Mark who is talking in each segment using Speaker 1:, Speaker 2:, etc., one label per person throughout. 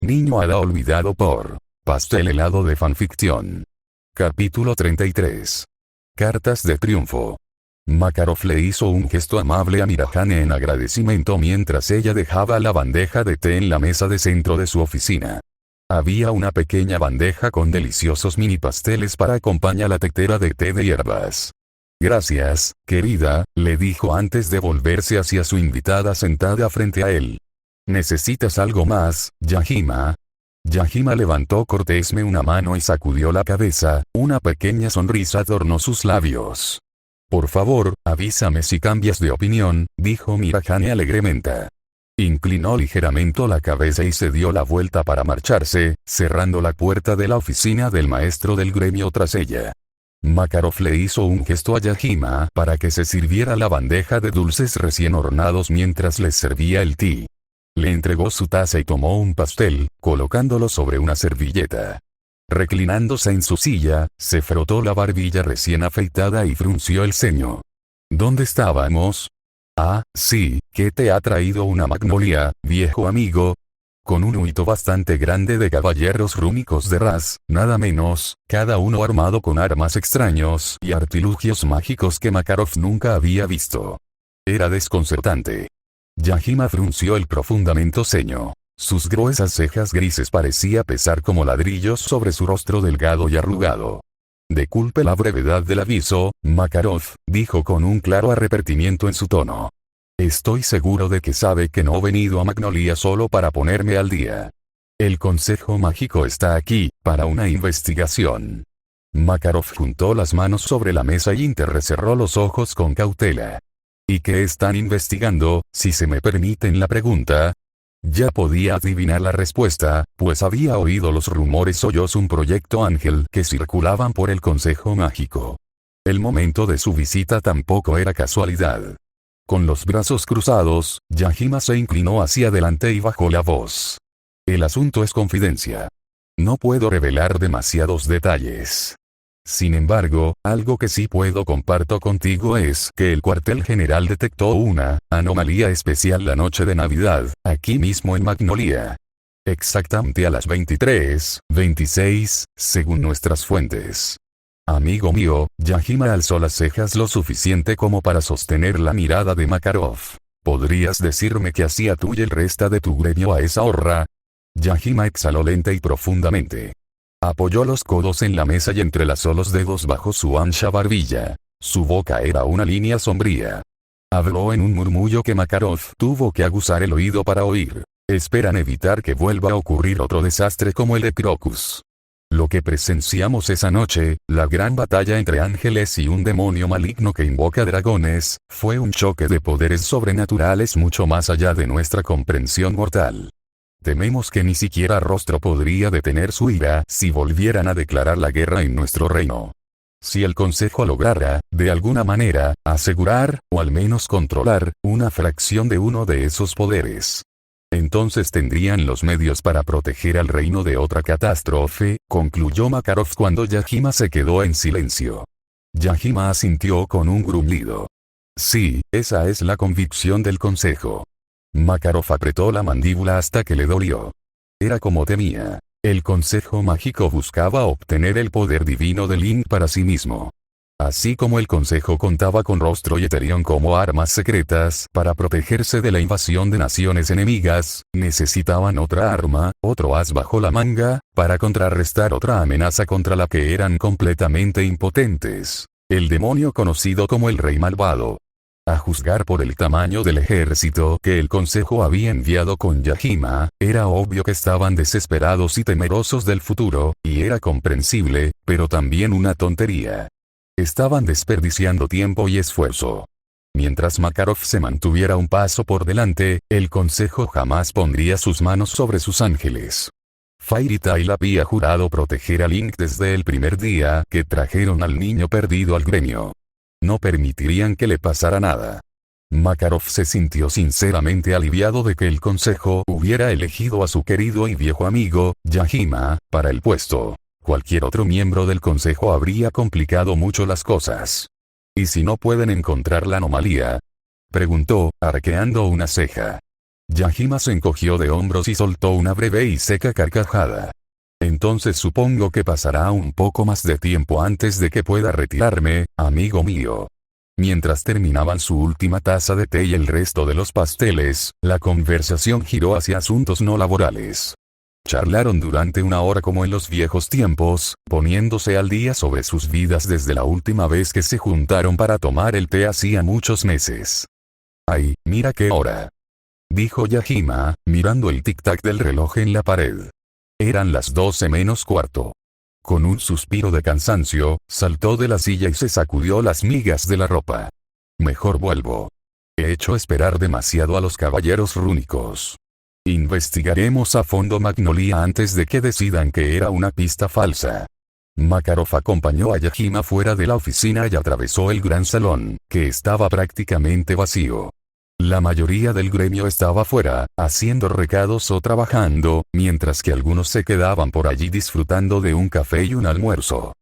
Speaker 1: Niño hada olvidado por Pastel helado de fanficción. Capítulo 33. Cartas de triunfo. Makarov le hizo un gesto amable a Mirahane en agradecimiento mientras ella dejaba la bandeja de té en la mesa de centro de su oficina. Había una pequeña bandeja con deliciosos mini pasteles para acompañar la tetera de té de hierbas. Gracias, querida, le dijo antes de volverse hacia su invitada sentada frente a él. ¿Necesitas algo más, Yahima? Yahima levantó cortésmente una mano y sacudió la cabeza, una pequeña sonrisa adornó sus labios. Por favor, avísame si cambias de opinión, dijo Mirahane alegremente. Inclinó ligeramente la cabeza y se dio la vuelta para marcharse, cerrando la puerta de la oficina del maestro del gremio tras ella. Makarov le hizo un gesto a Yahima para que se sirviera la bandeja de dulces recién horneados mientras les servía el té. Le entregó su taza y tomó un pastel, colocándolo sobre una servilleta. Reclinándose en su silla, se frotó la barbilla recién afeitada y frunció el ceño. ¿Dónde estábamos? Ah, sí, ¿qué te ha traído una magnolia, viejo amigo? Con un huito bastante grande de caballeros rúnicos de Raz, nada menos, cada uno armado con armas extraños y artilugios mágicos que Makarov nunca había visto. Era desconcertante. Yahima frunció el profundamente ceño. Sus gruesas cejas grises parecía pesar como ladrillos sobre su rostro delgado y arrugado. Disculpe la brevedad del aviso, Makarov, dijo con un claro arrepentimiento en su tono. Estoy seguro de que sabe que no he venido a Magnolia solo para ponerme al día. El Consejo Mágico está aquí, para una investigación. Makarov juntó las manos sobre la mesa y entrecerró los ojos con cautela. ¿Y qué están investigando, si se me permiten la pregunta? Ya podía adivinar la respuesta, pues había oído los rumores oyos un proyecto ángel que circulaban por el Consejo Mágico. El momento de su visita tampoco era casualidad. Con los brazos cruzados, Yahima se inclinó hacia adelante y bajó la voz. El asunto es confidencia. No puedo revelar demasiados detalles. Sin embargo, algo que sí puedo comparto contigo es que el cuartel general detectó una anomalía especial la noche de Navidad, aquí mismo en Magnolia. Exactamente a las 23:26, según nuestras fuentes. Amigo mío, Yahima alzó las cejas lo suficiente como para sostener la mirada de Makarov. ¿Podrías decirme qué hacía tú y el resto de tu gremio a esa hora? Yahima exhaló lenta y profundamente. Apoyó los codos en la mesa y entrelazó los dedos bajo su ancha barbilla. Su boca era una línea sombría. Habló en un murmullo que Makarov tuvo que aguzar el oído para oír. Esperan evitar que vuelva a ocurrir otro desastre como el de Crocus. Lo que presenciamos esa noche, la gran batalla entre ángeles y un demonio maligno que invoca dragones, fue un choque de poderes sobrenaturales mucho más allá de nuestra comprensión mortal. Tememos que ni siquiera Rostro podría detener su ira si volvieran a declarar la guerra en nuestro reino. Si el Consejo lograra, de alguna manera, asegurar, o al menos controlar, una fracción de uno de esos poderes, entonces tendrían los medios para proteger al reino de otra catástrofe, concluyó Makarov cuando Yahima se quedó en silencio. Yahima asintió con un gruñido. Sí, esa es la convicción del Consejo. Makarov apretó la mandíbula hasta que le dolió. Era como temía. El Consejo Mágico buscaba obtener el poder divino de Link para sí mismo. Así como el Consejo contaba con Rostro y Eterion como armas secretas para protegerse de la invasión de naciones enemigas, necesitaban otra arma, otro as bajo la manga, para contrarrestar otra amenaza contra la que eran completamente impotentes. El demonio conocido como el Rey Malvado. A juzgar por el tamaño del ejército que el Consejo había enviado con Yahima, era obvio que estaban desesperados y temerosos del futuro, y era comprensible, pero también una tontería. Estaban desperdiciando tiempo y esfuerzo. Mientras Makarov se mantuviera un paso por delante, el Consejo jamás pondría sus manos sobre sus ángeles. Fairy Tail había jurado proteger a Link desde el primer día que trajeron al niño perdido al gremio. No permitirían que le pasara nada. Makarov se sintió sinceramente aliviado de que el Consejo hubiera elegido a su querido y viejo amigo, Yahima, para el puesto. Cualquier otro miembro del Consejo habría complicado mucho las cosas. ¿Y si no pueden encontrar la anomalía? Preguntó, arqueando una ceja. Yajima se encogió de hombros y soltó una breve y seca carcajada. Entonces supongo que pasará un poco más de tiempo antes de que pueda retirarme, amigo mío. Mientras terminaban su última taza de té y el resto de los pasteles, la conversación giró hacia asuntos no laborales. Charlaron durante una hora como en los viejos tiempos, poniéndose al día sobre sus vidas desde la última vez que se juntaron para tomar el té hacía muchos meses. «Ay, mira qué hora», dijo Yajima, mirando el tic-tac del reloj en la pared. Eran las 12 menos cuarto. Con un suspiro de cansancio, saltó de la silla y se sacudió las migas de la ropa. «Mejor vuelvo. He hecho esperar demasiado a los caballeros rúnicos. Investigaremos a fondo Magnolia antes de que decidan que era una pista falsa». Makarov acompañó a Yajima fuera de la oficina y atravesó el gran salón, que estaba prácticamente vacío. La mayoría del gremio estaba fuera, haciendo recados o trabajando, mientras que algunos se quedaban por allí disfrutando de un café y un almuerzo.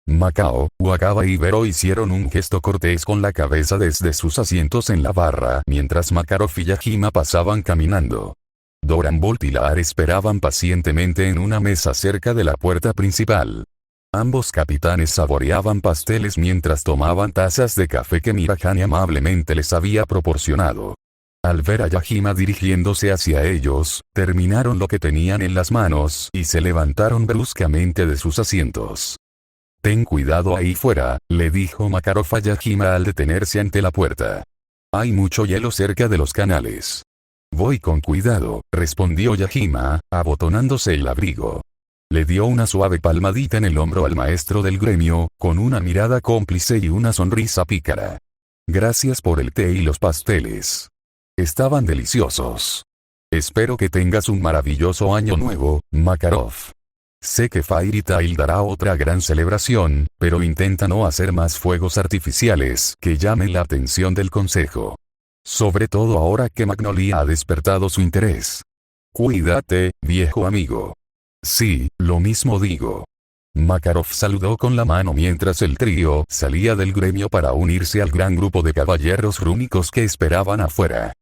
Speaker 1: Makao, Wakaba y Vero hicieron un gesto cortés con la cabeza desde sus asientos en la barra mientras Makarov y Yajima pasaban caminando. Doran Bolt y Laar esperaban pacientemente en una mesa cerca de la puerta principal. Ambos capitanes saboreaban pasteles mientras tomaban tazas de café que Mirahane amablemente les había proporcionado. Al ver a Yajima dirigiéndose hacia ellos, terminaron lo que tenían en las manos y se levantaron bruscamente de sus asientos. «Ten cuidado ahí fuera», le dijo Makarov a Yajima al detenerse ante la puerta. «Hay mucho hielo cerca de los canales». «Voy con cuidado», respondió Yajima, abotonándose el abrigo. Le dio una suave palmadita en el hombro al maestro del gremio, con una mirada cómplice y una sonrisa pícara. «Gracias por el té y los pasteles. Estaban deliciosos. Espero que tengas un maravilloso año nuevo, Makarov. Sé que Fairy Tail dará otra gran celebración, pero intenta no hacer más fuegos artificiales que llamen la atención del consejo. Sobre todo ahora que Magnolia ha despertado su interés. Cuídate, viejo amigo». «Sí, lo mismo digo». Makarov saludó con la mano mientras el trío salía del gremio para unirse al gran grupo de caballeros rúnicos que esperaban afuera.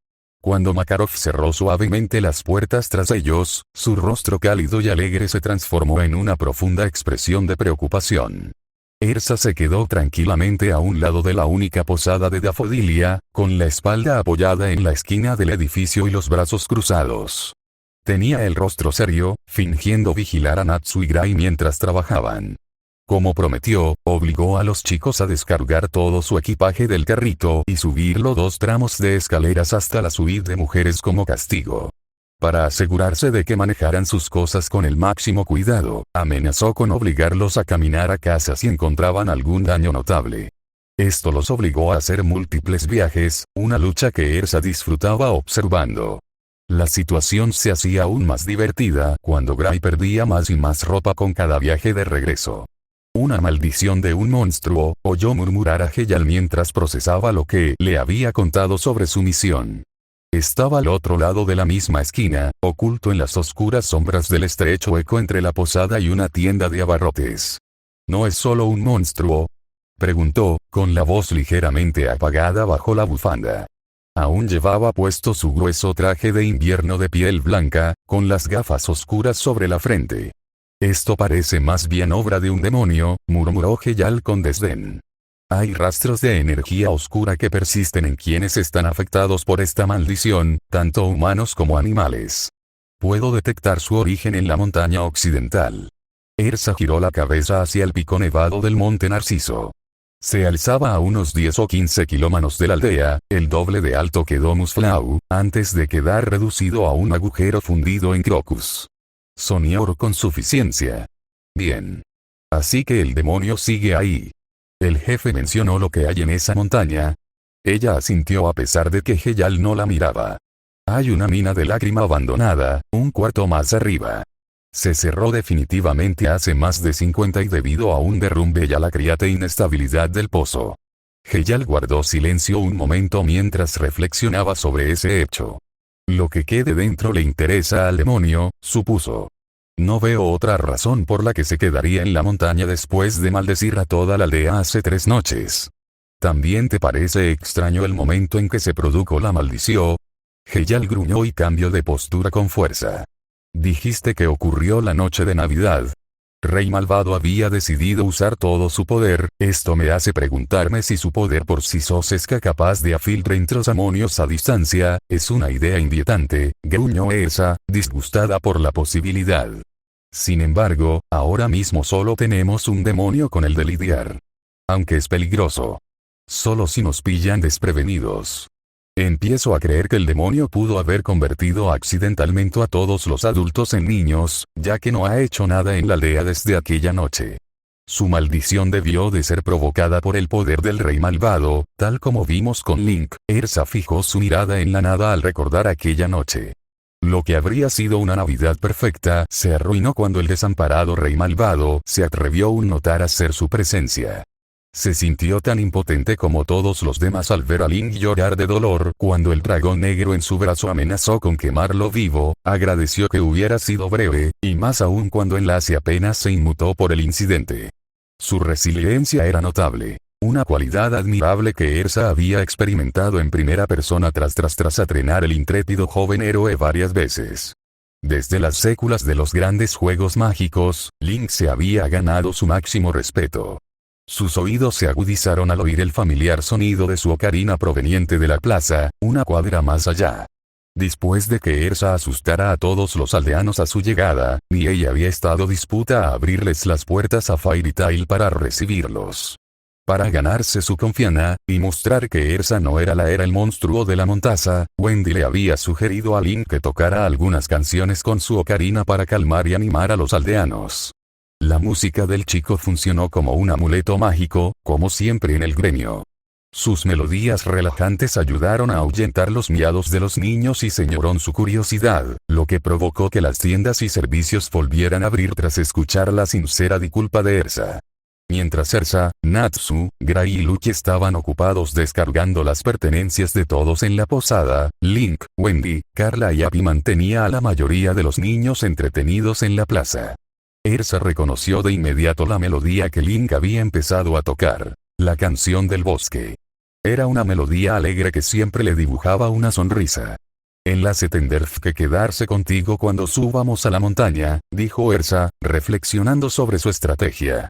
Speaker 1: Cuando Makarov cerró suavemente las puertas tras ellos, su rostro cálido y alegre se transformó en una profunda expresión de preocupación. Ersa se quedó tranquilamente a un lado de la única posada de Dafodilia, con la espalda apoyada en la esquina del edificio y los brazos cruzados. Tenía el rostro serio, fingiendo vigilar a Natsu y Gray mientras trabajaban. Como prometió, obligó a los chicos a descargar todo su equipaje del carrito y subirlo 2 tramos de escaleras hasta la suite de mujeres como castigo. Para asegurarse de que manejaran sus cosas con el máximo cuidado, amenazó con obligarlos a caminar a casa si encontraban algún daño notable. Esto los obligó a hacer múltiples viajes, una lucha que Ersa disfrutaba observando. La situación se hacía aún más divertida cuando Gray perdía más y más ropa con cada viaje de regreso. «Una maldición de un monstruo», oyó murmurar a Heyal mientras procesaba lo que le había contado sobre su misión. Estaba al otro lado de la misma esquina, oculto en las oscuras sombras del estrecho hueco entre la posada y una tienda de abarrotes. «¿No es solo un monstruo?», preguntó, con la voz ligeramente apagada bajo la bufanda. Aún llevaba puesto su grueso traje de invierno de piel blanca, con las gafas oscuras sobre la frente. «Esto parece más bien obra de un demonio», murmuró Heyal con desdén. «Hay rastros de energía oscura que persisten en quienes están afectados por esta maldición, tanto humanos como animales. Puedo detectar su origen en la montaña occidental». Ersa giró la cabeza hacia el pico nevado del monte Narciso. Se alzaba a unos 10 o 15 kilómetros de la aldea, el doble de alto que Domus Flau, antes de quedar reducido a un agujero fundido en Crocus. Soñó con suficiencia. «Bien. Así que el demonio sigue ahí. El jefe mencionó lo que hay en esa montaña». Ella asintió a pesar de que Heyal no la miraba. «Hay una mina de lágrima abandonada, un cuarto más arriba. Se cerró definitivamente hace más de 50 y debido a un derrumbe y a la criata inestabilidad del pozo». Heyal guardó silencio un momento mientras reflexionaba sobre ese hecho. Lo que quede dentro le interesa al demonio, supuso. No veo otra razón por la que se quedaría en la montaña después de maldecir a toda la aldea hace 3 noches. ¿También te parece extraño el momento en que se produjo la maldición? Heyal gruñó y cambió de postura con fuerza. Dijiste que ocurrió la noche de Navidad. Rey Malvado había decidido usar todo su poder, esto me hace preguntarme si su poder por sí sosesca capaz de afiltrar demonios a distancia, es una idea inquietante, gruñó Ersa, disgustada por la posibilidad. Sin embargo, ahora mismo solo tenemos un demonio con el de lidiar. Aunque es peligroso. Solo si nos pillan desprevenidos. Empiezo a creer que el demonio pudo haber convertido accidentalmente a todos los adultos en niños, ya que no ha hecho nada en la aldea desde aquella noche. Su maldición debió de ser provocada por el poder del rey malvado, tal como vimos con Link. Ersa fijó su mirada en la nada al recordar aquella noche. Lo que habría sido una Navidad perfecta se arruinó cuando el desamparado rey malvado se atrevió a notar hacer su presencia. Se sintió tan impotente como todos los demás al ver a Link llorar de dolor cuando el dragón negro en su brazo amenazó con quemarlo vivo, agradeció que hubiera sido breve, y más aún cuando Enlace apenas se inmutó por el incidente. Su resiliencia era notable. Una cualidad admirable que Ersa había experimentado en primera persona tras entrenar el intrépido joven héroe varias veces. Desde las séculas de los grandes juegos mágicos, Link se había ganado su máximo respeto. Sus oídos se agudizaron al oír el familiar sonido de su ocarina proveniente de la plaza, una cuadra más allá. Después de que Ersa asustara a todos los aldeanos a su llegada, ni ella había estado dispuesta a abrirles las puertas a Fairy Tail para recibirlos. Para ganarse su confianza, y mostrar que Ersa no era el monstruo de la montaza, Wendy le había sugerido a Link que tocara algunas canciones con su ocarina para calmar y animar a los aldeanos. La música del chico funcionó como un amuleto mágico, como siempre en el gremio. Sus melodías relajantes ayudaron a ahuyentar los miados de los niños y señorón su curiosidad, lo que provocó que las tiendas y servicios volvieran a abrir tras escuchar la sincera disculpa de Ersa. Mientras Ersa, Natsu, Gray y Lucky estaban ocupados descargando las pertenencias de todos en la posada, Link, Wendy, Carla y Abby mantenía a la mayoría de los niños entretenidos en la plaza. Ersa reconoció de inmediato la melodía que Link había empezado a tocar, la canción del bosque. Era una melodía alegre que siempre le dibujaba una sonrisa. Enlace tendrá que quedarse contigo cuando subamos a la montaña, dijo Ersa, reflexionando sobre su estrategia.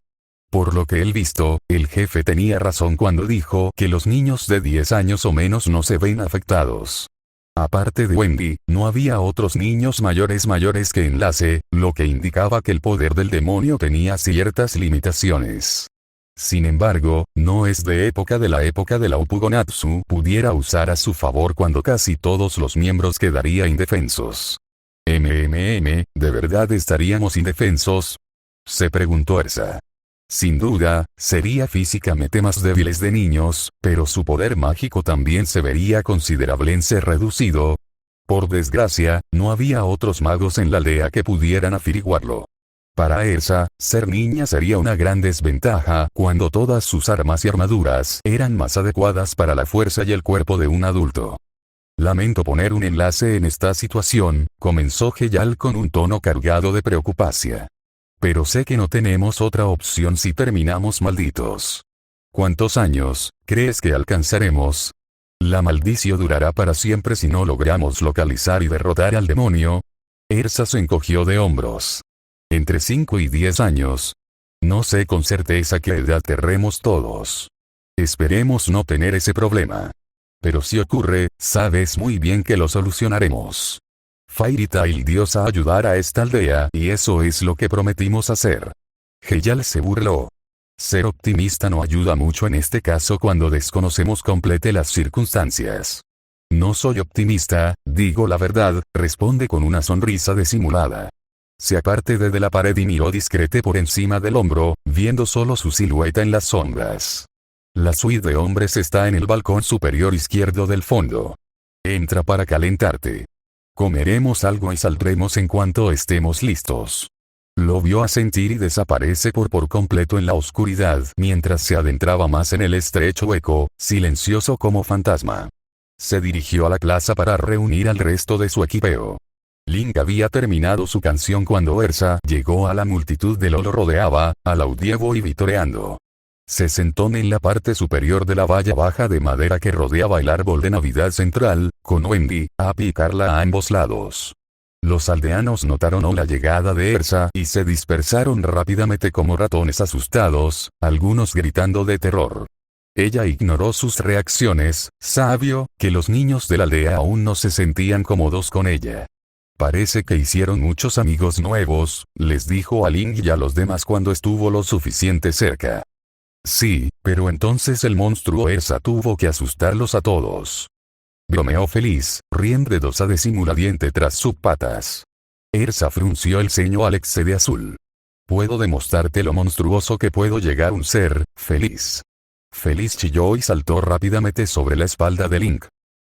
Speaker 1: Por lo que él visto, el jefe tenía razón cuando dijo que los niños de 10 años o menos no se ven afectados. Aparte de Wendy, no había otros niños mayores que Enlace, lo que indicaba que el poder del demonio tenía ciertas limitaciones. Sin embargo, no es de la época de la Upugonatsu pudiera usar a su favor cuando casi todos los miembros quedarían indefensos. ¿De verdad estaríamos indefensos? Se preguntó Ersa. Sin duda, sería físicamente más débiles de niños, pero su poder mágico también se vería considerablemente reducido. Por desgracia, no había otros magos en la aldea que pudieran averiguarlo. Para Ersa, ser niña sería una gran desventaja cuando todas sus armas y armaduras eran más adecuadas para la fuerza y el cuerpo de un adulto. Lamento poner un enlace en esta situación, comenzó Heyal con un tono cargado de preocupación. Pero sé que no tenemos otra opción si terminamos malditos. ¿Cuántos años crees que alcanzaremos? La maldición durará para siempre si no logramos localizar y derrotar al demonio. Ersa se encogió de hombros. Entre 5 y 10 años. No sé con certeza qué edad tendremos todos. Esperemos no tener ese problema. Pero si ocurre, sabes muy bien que lo solucionaremos. Fairy Tail Dios a ayudar a esta aldea y eso es lo que prometimos hacer. Heyal se burló. Ser optimista no ayuda mucho en este caso cuando desconocemos completamente las circunstancias. No soy optimista, digo la verdad, responde con una sonrisa disimulada. Se aparte de la pared y miró discrete por encima del hombro, viendo solo su silueta en las sombras. La suite de hombres está en el balcón superior izquierdo del fondo. Entra para calentarte. Comeremos algo y saldremos en cuanto estemos listos. Lo vio asentir y desaparece por completo en la oscuridad mientras se adentraba más en el estrecho hueco, silencioso como fantasma. Se dirigió a la plaza para reunir al resto de su equipeo. Link había terminado su canción cuando Ersa llegó a la multitud de lo rodeaba, aplaudiendo y vitoreando. se sentó en la parte superior de la valla baja de madera que rodeaba el árbol de Navidad central, con Wendy, Abby y Carla a ambos lados. Los aldeanos notaron la llegada de Elsa y se dispersaron rápidamente como ratones asustados, algunos gritando de terror. Ella ignoró sus reacciones, sabio que los niños de la aldea aún no se sentían cómodos con ella. Parece que hicieron muchos amigos nuevos, les dijo a Ling y a los demás cuando estuvo lo suficiente cerca. Sí, pero entonces el monstruo Elsa tuvo que asustarlos a todos. Bromeó feliz, riendo a disimuladiente tras sus patas. Elsa frunció el ceño al ex de azul. Puedo demostrarte lo monstruoso que puedo llegar un ser, feliz. Feliz chilló y saltó rápidamente sobre la espalda de Link.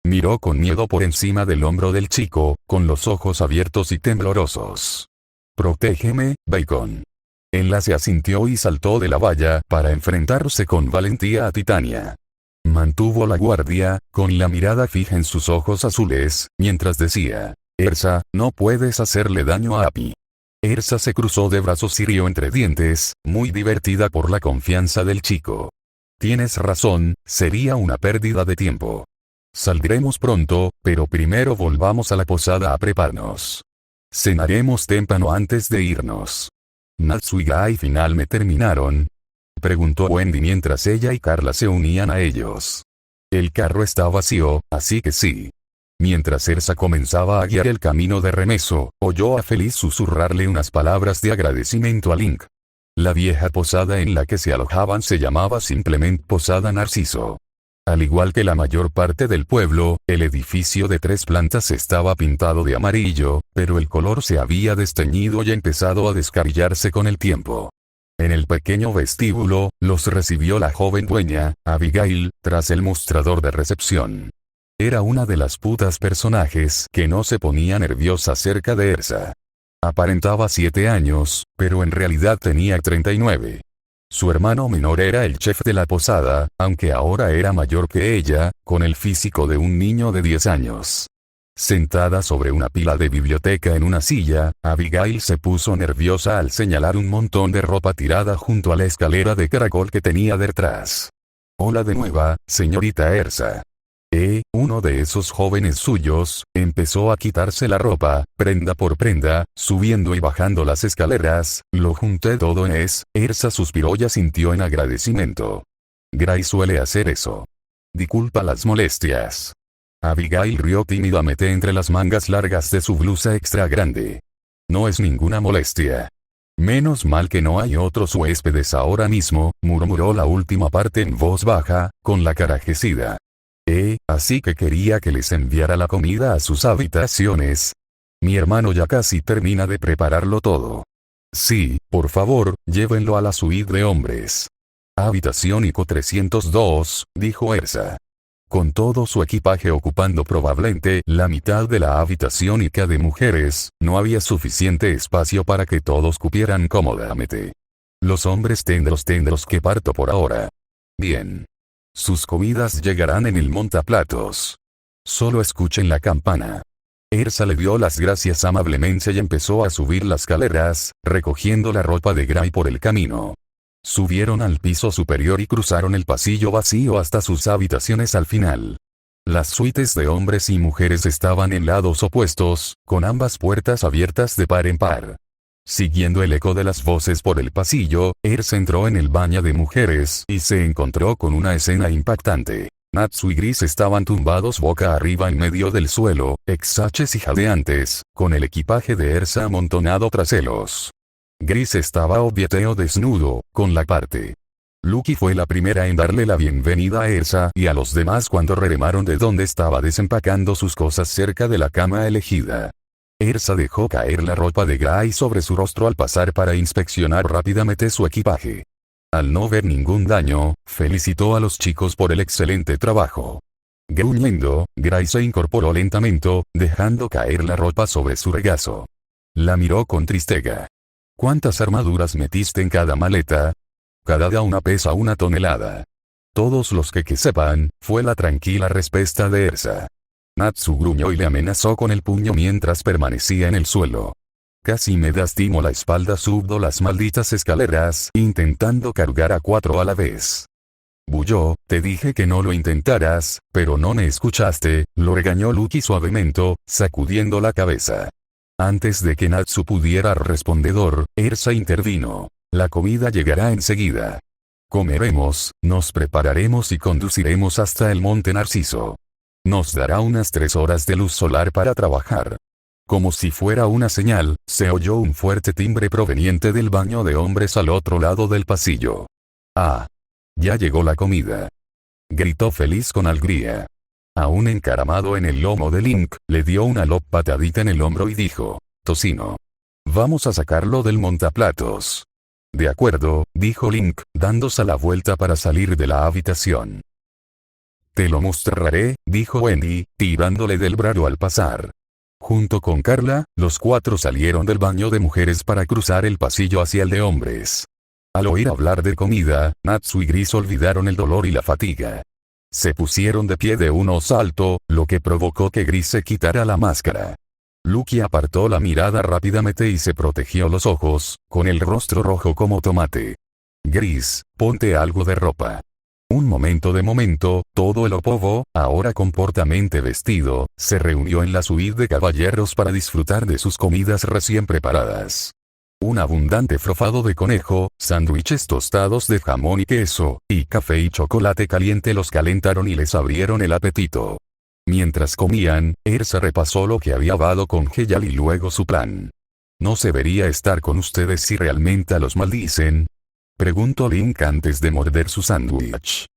Speaker 1: Miró con miedo por encima del hombro del chico, con los ojos abiertos y temblorosos. Protégeme, Bacon. Él se asintió y saltó de la valla para enfrentarse con valentía a Titania. Mantuvo la guardia, con la mirada fija en sus ojos azules, mientras decía, Elsa, no puedes hacerle daño a Abby. Elsa se cruzó de brazos y rió entre dientes, muy divertida por la confianza del chico. Tienes razón, sería una pérdida de tiempo. Saldremos pronto, pero primero volvamos a la posada a prepararnos. Cenaremos temprano antes de irnos. ¿Natsu y Guy finalmente terminaron? Preguntó Wendy mientras ella y Carla se unían a ellos. El carro está vacío, así que sí. Mientras Elsa comenzaba a guiar el camino de regreso, oyó a Feliz susurrarle unas palabras de agradecimiento a Link. La vieja posada en la que se alojaban se llamaba simplemente Posada Narciso. Al igual que la mayor parte del pueblo, el edificio de 3 plantas estaba pintado de amarillo, pero el color se había desteñido y empezado a descarrillarse con el tiempo. En el pequeño vestíbulo, los recibió la joven dueña, Abigail, tras el mostrador de recepción. Era una de las putas personajes que no se ponía nerviosa cerca de Elsa. Aparentaba 7 años, pero en realidad tenía 39. Su hermano menor era el chef de la posada, aunque ahora era mayor que ella, con el físico de un niño de 10 años. Sentada sobre una pila de biblioteca en una silla, Abigail se puso nerviosa al señalar un montón de ropa tirada junto a la escalera de caracol que tenía detrás. Hola de nuevo, señorita Elsa. Uno de esos jóvenes suyos, empezó a quitarse la ropa, prenda por prenda, subiendo y bajando las escaleras, lo junté todo en Elsa suspiró y asintió en agradecimiento. Gray suele hacer eso. Disculpa las molestias. Abigail rió tímidamente entre las mangas largas de su blusa extra grande. No es ninguna molestia. Menos mal que no hay otros huéspedes ahora mismo, murmuró la última parte en voz baja, con la cara enrojecida. Así que quería que les enviara la comida a sus habitaciones. Mi hermano ya casi termina de prepararlo todo. Sí, por favor, llévenlo a la suite de hombres. Habitación ICO 302, dijo Elsa. Con todo su equipaje ocupando probablemente la mitad de la habitación ICA de mujeres, no había suficiente espacio para que todos cupieran cómodamente. Los hombres tendros que parto por ahora. Bien. Sus comidas llegarán en el montaplatos. Solo escuchen la campana. Elsa le dio las gracias amablemente y empezó a subir las escaleras, recogiendo la ropa de Gray por el camino. Subieron al piso superior y cruzaron el pasillo vacío hasta sus habitaciones al final. Las suites de hombres y mujeres estaban en lados opuestos, con ambas puertas abiertas de par en par. Siguiendo el eco de las voces por el pasillo, Elsa entró en el baño de mujeres y se encontró con una escena impactante. Natsu y Gris estaban tumbados boca arriba en medio del suelo, exhaches y jadeantes, con el equipaje de Elsa amontonado tras ellos. Gris estaba obviamente desnudo, con la parte. Lucky fue la primera en darle la bienvenida a Elsa y a los demás cuando remaron de donde estaba desempacando sus cosas cerca de la cama elegida. Elsa dejó caer la ropa de Gray sobre su rostro al pasar para inspeccionar rápidamente su equipaje. Al no ver ningún daño, felicitó a los chicos por el excelente trabajo. Gruñendo, Gray se incorporó lentamente, dejando caer la ropa sobre su regazo. La miró con tristeza. ¿Cuántas armaduras metiste en cada maleta? Cada una pesa 1 tonelada. Todos los que sepan, fue la tranquila respuesta de Elsa. Natsu gruñó y le amenazó con el puño mientras permanecía en el suelo. Casi me lastimo la espalda. Subo las malditas escaleras, intentando cargar a 4 a la vez. Bulló, te dije que no lo intentaras, pero no me escuchaste, lo regañó Lucky suavemente, sacudiendo la cabeza. Antes de que Natsu pudiera responder, Ersa intervino. La comida llegará enseguida. Comeremos, nos prepararemos y conduciremos hasta el monte Narciso. Nos dará unas 3 horas de luz solar para trabajar. Como si fuera una señal, se oyó un fuerte timbre proveniente del baño de hombres al otro lado del pasillo. ¡Ah! Ya llegó la comida. Gritó feliz con alegría. Aún encaramado en el lomo de Link, le dio una patadita en el hombro y dijo, tocino. Vamos a sacarlo del montaplatos. De acuerdo, dijo Link, dándose la vuelta para salir de la habitación. Te lo mostraré, dijo Wendy, tirándole del brazo al pasar. Junto con Carla, los 4 salieron del baño de mujeres para cruzar el pasillo hacia el de hombres. Al oír hablar de comida, Natsu y Gris olvidaron el dolor y la fatiga. Se pusieron de pie de un salto, lo que provocó que Gris se quitara la máscara. Lucky apartó la mirada rápidamente y se protegió los ojos, con el rostro rojo como tomate. Gris, ponte algo de ropa. Un momento, todo el opovo, ahora completamente vestido, se reunió en la suite de caballeros para disfrutar de sus comidas recién preparadas. Un abundante frofado de conejo, sándwiches tostados de jamón y queso, y café y chocolate caliente los calentaron y les abrieron el apetito. Mientras comían, Ersa repasó lo que había hablado con Heyal y luego su plan. ¿No se debería estar con ustedes si realmente los maldicen? Preguntó Link antes de morder su sándwich.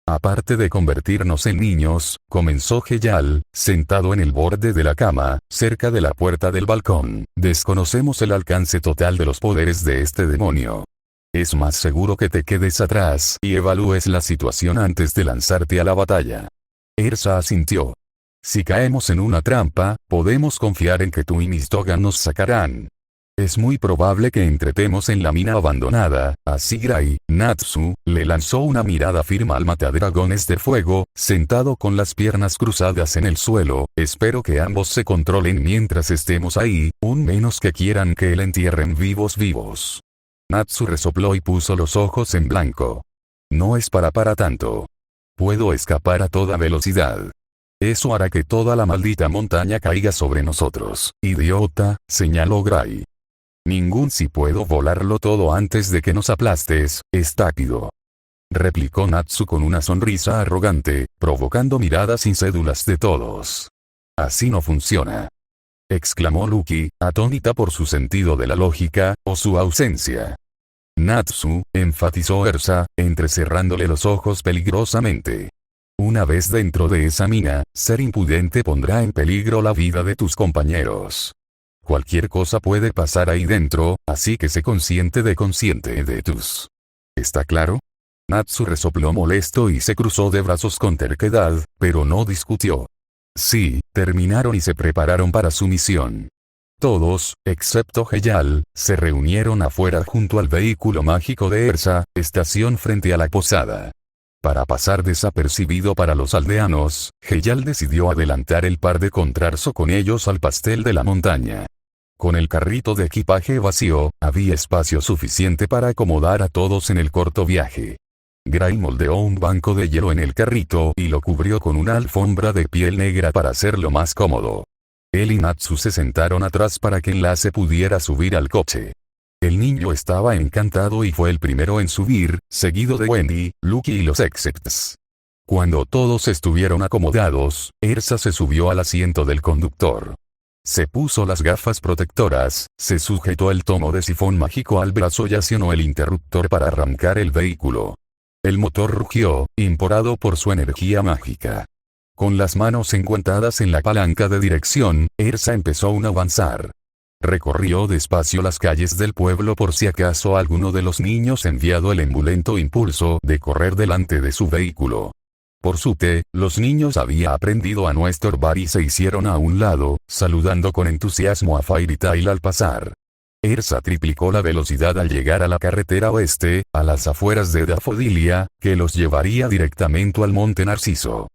Speaker 1: Aparte de convertirnos en niños, comenzó Heyal, sentado en el borde de la cama, cerca de la puerta del balcón, desconocemos el alcance total de los poderes de este demonio. Es más seguro que te quedes atrás y evalúes la situación antes de lanzarte a la batalla. Ersa asintió. Si caemos en una trampa, podemos confiar en que tú y Miss Dogan nos sacarán. Es muy probable que entretemos en la mina abandonada, así Gray. Natsu le lanzó una mirada firme al matadragones de fuego, sentado con las piernas cruzadas en el suelo. Espero que ambos se controlen mientras estemos ahí, un menos que quieran que le entierren vivos. Natsu resopló y puso los ojos en blanco. No es para tanto. Puedo escapar a toda velocidad. Eso hará que toda la maldita montaña caiga sobre nosotros. Idiota, señaló Gray. Ningún si puedo volarlo todo antes de que nos aplastes, estúpido. Replicó Natsu con una sonrisa arrogante, provocando miradas incrédulas de todos. Así no funciona. Exclamó Lucky, atónita por su sentido de la lógica, o su ausencia. Natsu, enfatizó Ersa, entrecerrándole los ojos peligrosamente. Una vez dentro de esa mina, ser impudente pondrá en peligro la vida de tus compañeros. Cualquier cosa puede pasar ahí dentro, así que sé consciente de tus. ¿Está claro? Natsu resopló molesto y se cruzó de brazos con terquedad, pero no discutió. Sí, terminaron y se prepararon para su misión. Todos, excepto Heyal, se reunieron afuera junto al vehículo mágico de Ersa, estación frente a la posada. Para pasar desapercibido para los aldeanos, Heyal decidió adelantar el par de encontrarse con ellos al pastel de la montaña. Con el carrito de equipaje vacío, había espacio suficiente para acomodar a todos en el corto viaje. Gray moldeó un banco de hielo en el carrito y lo cubrió con una alfombra de piel negra para hacerlo más cómodo. Él y Natsu se sentaron atrás para que Enlace pudiera subir al coche. El niño estaba encantado y fue el primero en subir, seguido de Wendy, Lucky y los Excepts. Cuando todos estuvieron acomodados, Ersa se subió al asiento del conductor. Se puso las gafas protectoras, se sujetó el tomo de sifón mágico al brazo y accionó el interruptor para arrancar el vehículo. El motor rugió, impulsado por su energía mágica. Con las manos enguantadas en la palanca de dirección, Ersa empezó a avanzar. Recorrió despacio las calles del pueblo por si acaso alguno de los niños enviado el embulento impulso de correr delante de su vehículo. Por suerte, los niños habían aprendido a no estorbar y se hicieron a un lado, saludando con entusiasmo a Fairy Tail al pasar. Ersa triplicó la velocidad al llegar a la carretera oeste, a las afueras de Daffodilia, que los llevaría directamente al monte Narciso.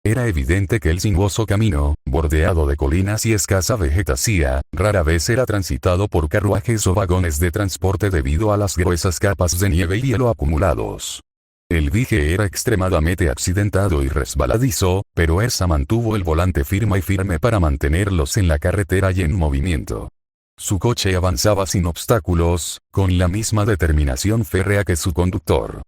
Speaker 1: Era evidente que el sinuoso camino, bordeado de colinas y escasa vegetación, rara vez era transitado por carruajes o vagones de transporte debido a las gruesas capas de nieve y hielo acumulados. El viaje era extremadamente accidentado y resbaladizo, pero Ersa mantuvo el volante firme para mantenerlos en la carretera y en movimiento. Su coche avanzaba sin obstáculos, con la misma determinación férrea que su conductor.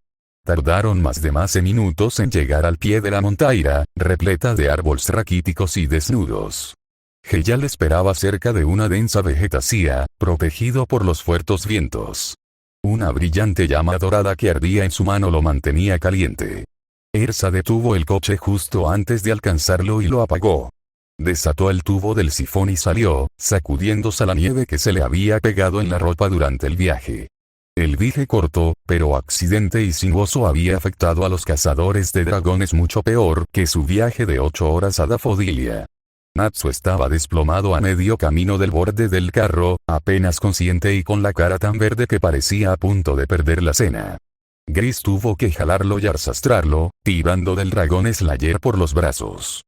Speaker 1: Tardaron más de 12 minutos en llegar al pie de la montaña, repleta de árboles raquíticos y desnudos. Heyal esperaba cerca de una densa vegetación, protegido por los fuertes vientos. Una brillante llama dorada que ardía en su mano lo mantenía caliente. Ersa detuvo el coche justo antes de alcanzarlo y lo apagó. Desató el tubo del sifón y salió, sacudiéndose la nieve que se le había pegado en la ropa durante el viaje. El viaje corto, pero accidente y sinuoso había afectado a los cazadores de dragones mucho peor que su viaje de 8 horas a Dafodilia. Natsu estaba desplomado a medio camino del borde del carro, apenas consciente y con la cara tan verde que parecía a punto de perder la cena. Gris tuvo que jalarlo y arrastrarlo, tirando del dragón Slayer por los brazos.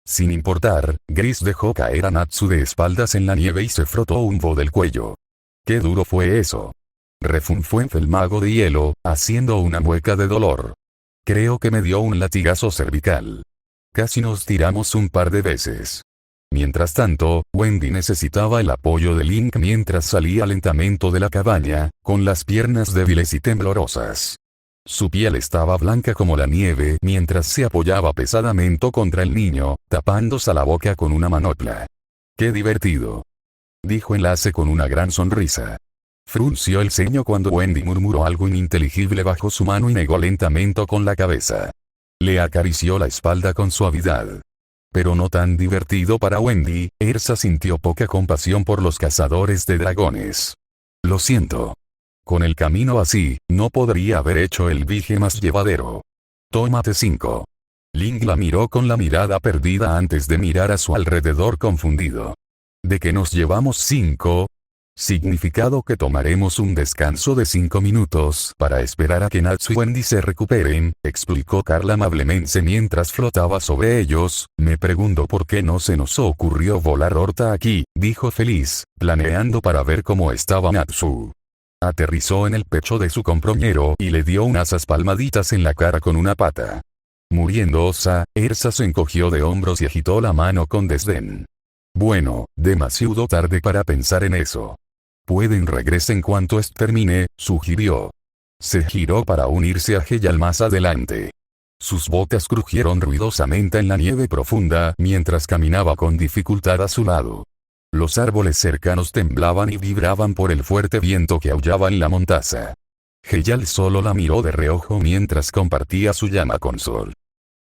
Speaker 1: Sin importar, Gris dejó caer a Natsu de espaldas en la nieve y se frotó un bo del cuello. ¡Qué duro fue eso! Refunfó el mago de hielo, haciendo una mueca de dolor. Creo que me dio un latigazo cervical. Casi nos tiramos un par de veces. Mientras tanto, Wendy necesitaba el apoyo de Link mientras salía lentamente de la cabaña, con las piernas débiles y temblorosas. Su piel estaba blanca como la nieve mientras se apoyaba pesadamente contra el niño, tapándose la boca con una manopla. ¡Qué divertido!, dijo Enlace con una gran sonrisa. Frunció el ceño cuando Wendy murmuró algo ininteligible bajo su mano y negó lentamente con la cabeza. Le acarició la espalda con suavidad. Pero no tan divertido para Wendy. Ersa sintió poca compasión por los cazadores de dragones. Lo siento. Con el camino así, no podría haber hecho el viaje más llevadero. Tómate 5. Link la miró con la mirada perdida antes de mirar a su alrededor confundido. ¿De qué nos llevamos 5? Significado que tomaremos un descanso de 5 minutos para esperar a que Natsu y Wendy se recuperen, explicó Carla amablemente mientras flotaba sobre ellos. Me pregunto por qué no se nos ocurrió volar ahorita aquí, dijo feliz, planeando para ver cómo estaba Natsu. Aterrizó en el pecho de su compañero y le dio unas palmaditas en la cara con una pata. Muriendo osa, Ersa se encogió de hombros y agitó la mano con desdén. Bueno, demasiado tarde para pensar en eso. Pueden regresar en cuanto termine, sugirió. Se giró para unirse a Heyal más adelante. Sus botas crujieron ruidosamente en la nieve profunda mientras caminaba con dificultad a su lado. Los árboles cercanos temblaban y vibraban por el fuerte viento que aullaba en la montaña. Heyal solo la miró de reojo mientras compartía su llama con Sol.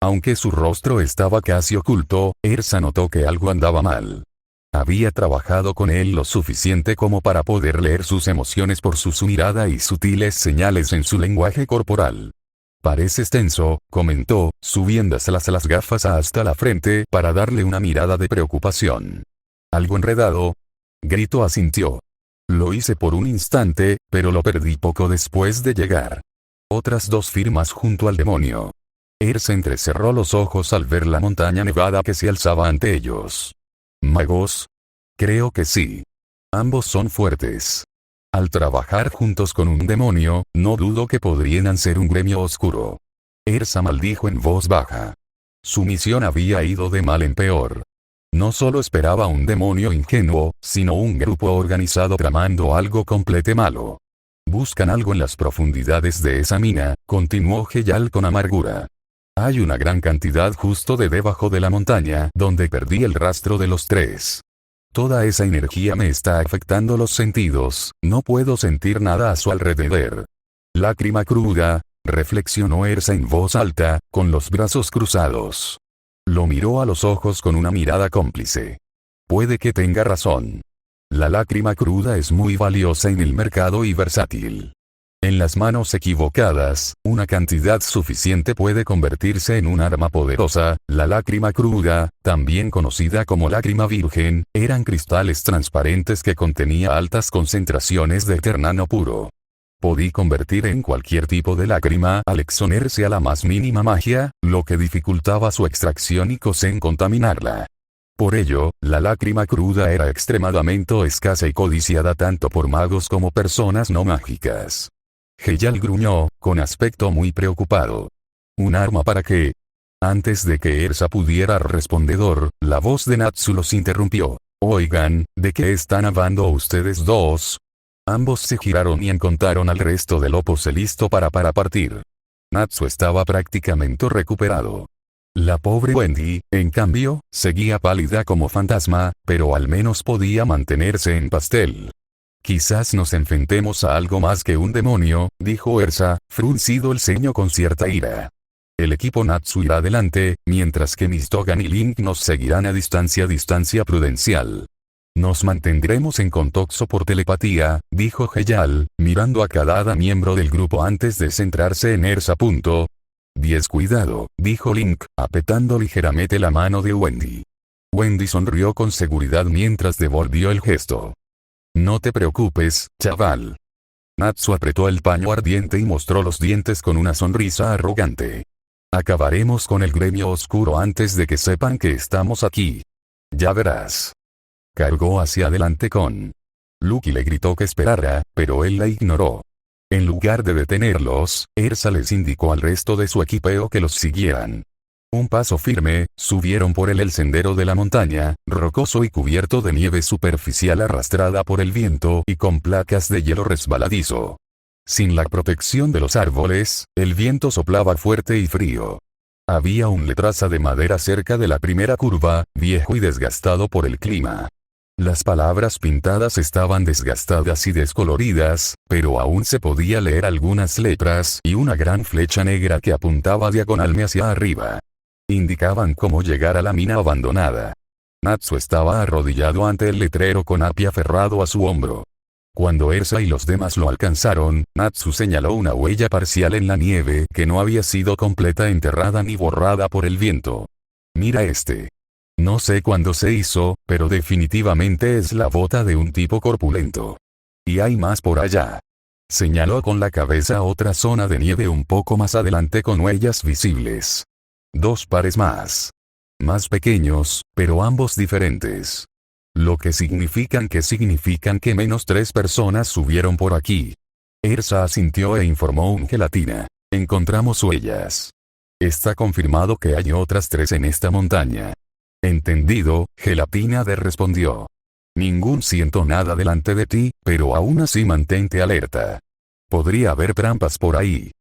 Speaker 1: Aunque su rostro estaba casi oculto, Ersa notó que algo andaba mal. Había trabajado con él lo suficiente como para poder leer sus emociones por su mirada y sutiles señales en su lenguaje corporal. Pareces tenso, comentó, subiéndose las gafas hasta la frente para darle una mirada de preocupación. ¿Algo enredado? Grito asintió. Lo hice por un instante, pero lo perdí poco después de llegar. Otras 2 firmas junto al demonio. Ersa entrecerró los ojos al ver la montaña nevada que se alzaba ante ellos. ¿Magos? Creo que sí. Ambos son fuertes. Al trabajar juntos con un demonio, no dudo que podrían ser un gremio oscuro. Ersa maldijo en voz baja. Su misión había ido de mal en peor. No solo esperaba un demonio ingenuo, sino un grupo organizado tramando algo completo malo. Buscan algo en las profundidades de esa mina, continuó Heyal con amargura. Hay una gran cantidad justo de debajo de la montaña donde perdí el rastro de los 3. Toda esa energía me está afectando los sentidos, no puedo sentir nada a su alrededor. Lágrima cruda, reflexionó Ersa en voz alta, con los brazos cruzados. Lo miró a los ojos con una mirada cómplice. Puede que tenga razón. La lágrima cruda es muy valiosa en el mercado y versátil. En las manos equivocadas, una cantidad suficiente puede convertirse en un arma poderosa. La lágrima cruda, también conocida como lágrima virgen, eran cristales transparentes que contenía altas concentraciones de eternano puro. podí convertir en cualquier tipo de lágrima al exponerse a la más mínima magia, lo que dificultaba su extracción y Kosen contaminarla. Por ello, la lágrima cruda era extremadamente escasa y codiciada tanto por magos como personas no mágicas. Heyal gruñó, con aspecto muy preocupado. ¿Un arma para qué? Antes de que Ersa pudiera responder, la voz de Natsu los interrumpió. Oigan, ¿de qué están hablando ustedes dos? Ambos se giraron y encontraron al resto del opose listo para partir. Natsu estaba prácticamente recuperado. La pobre Wendy, en cambio, seguía pálida como fantasma, pero al menos podía mantenerse en pastel. Quizás nos enfrentemos a algo más que un demonio, dijo Ersa, fruncido el ceño con cierta ira. El equipo Natsu irá adelante, mientras que Miss Dogan y Link nos seguirán a distancia prudencial. Nos mantendremos en contacto por telepatía, dijo Heyal, mirando a cada miembro del grupo antes de centrarse en Ersa. 10 Cuidado, dijo Link, apretando ligeramente la mano de Wendy. Wendy sonrió con seguridad mientras devolvió el gesto. No te preocupes, chaval. Natsu apretó el paño ardiente y mostró los dientes con una sonrisa arrogante. Acabaremos con el gremio oscuro antes de que sepan que estamos aquí. Ya verás. Cargó hacia adelante con. Lucky le gritó que esperara, pero él la ignoró. En lugar de detenerlos, Ersa les indicó al resto de su equipeo que los siguieran. Un paso firme, subieron por el sendero de la montaña, rocoso y cubierto de nieve superficial arrastrada por el viento y con placas de hielo resbaladizo. Sin la protección de los árboles, el viento soplaba fuerte y frío. Había un letraza de madera cerca de la primera curva, viejo y desgastado por el clima. Las palabras pintadas estaban desgastadas y descoloridas, pero aún se podía leer algunas letras y una gran flecha negra que apuntaba diagonalmente hacia arriba. Indicaban cómo llegar a la mina abandonada. Natsu estaba arrodillado ante el letrero con Appy aferrado a su hombro. Cuando Ersa y los demás lo alcanzaron, Natsu señaló una huella parcial en la nieve que no había sido completa enterrada ni borrada por el viento. Mira este. No sé cuándo se hizo, pero definitivamente es la bota de un tipo corpulento. Y hay más por allá. Señaló con la cabeza a otra zona de nieve un poco más adelante con huellas visibles. 2 pares más. Más pequeños, pero ambos diferentes. Lo que significan que menos 3 personas subieron por aquí. Ersa asintió e informó un gelatina. Encontramos huellas. Está confirmado que hay otras 3 en esta montaña. Entendido, Gelatina respondió. Siento nada delante de ti, pero aún así mantente alerta. Podría haber trampas por ahí.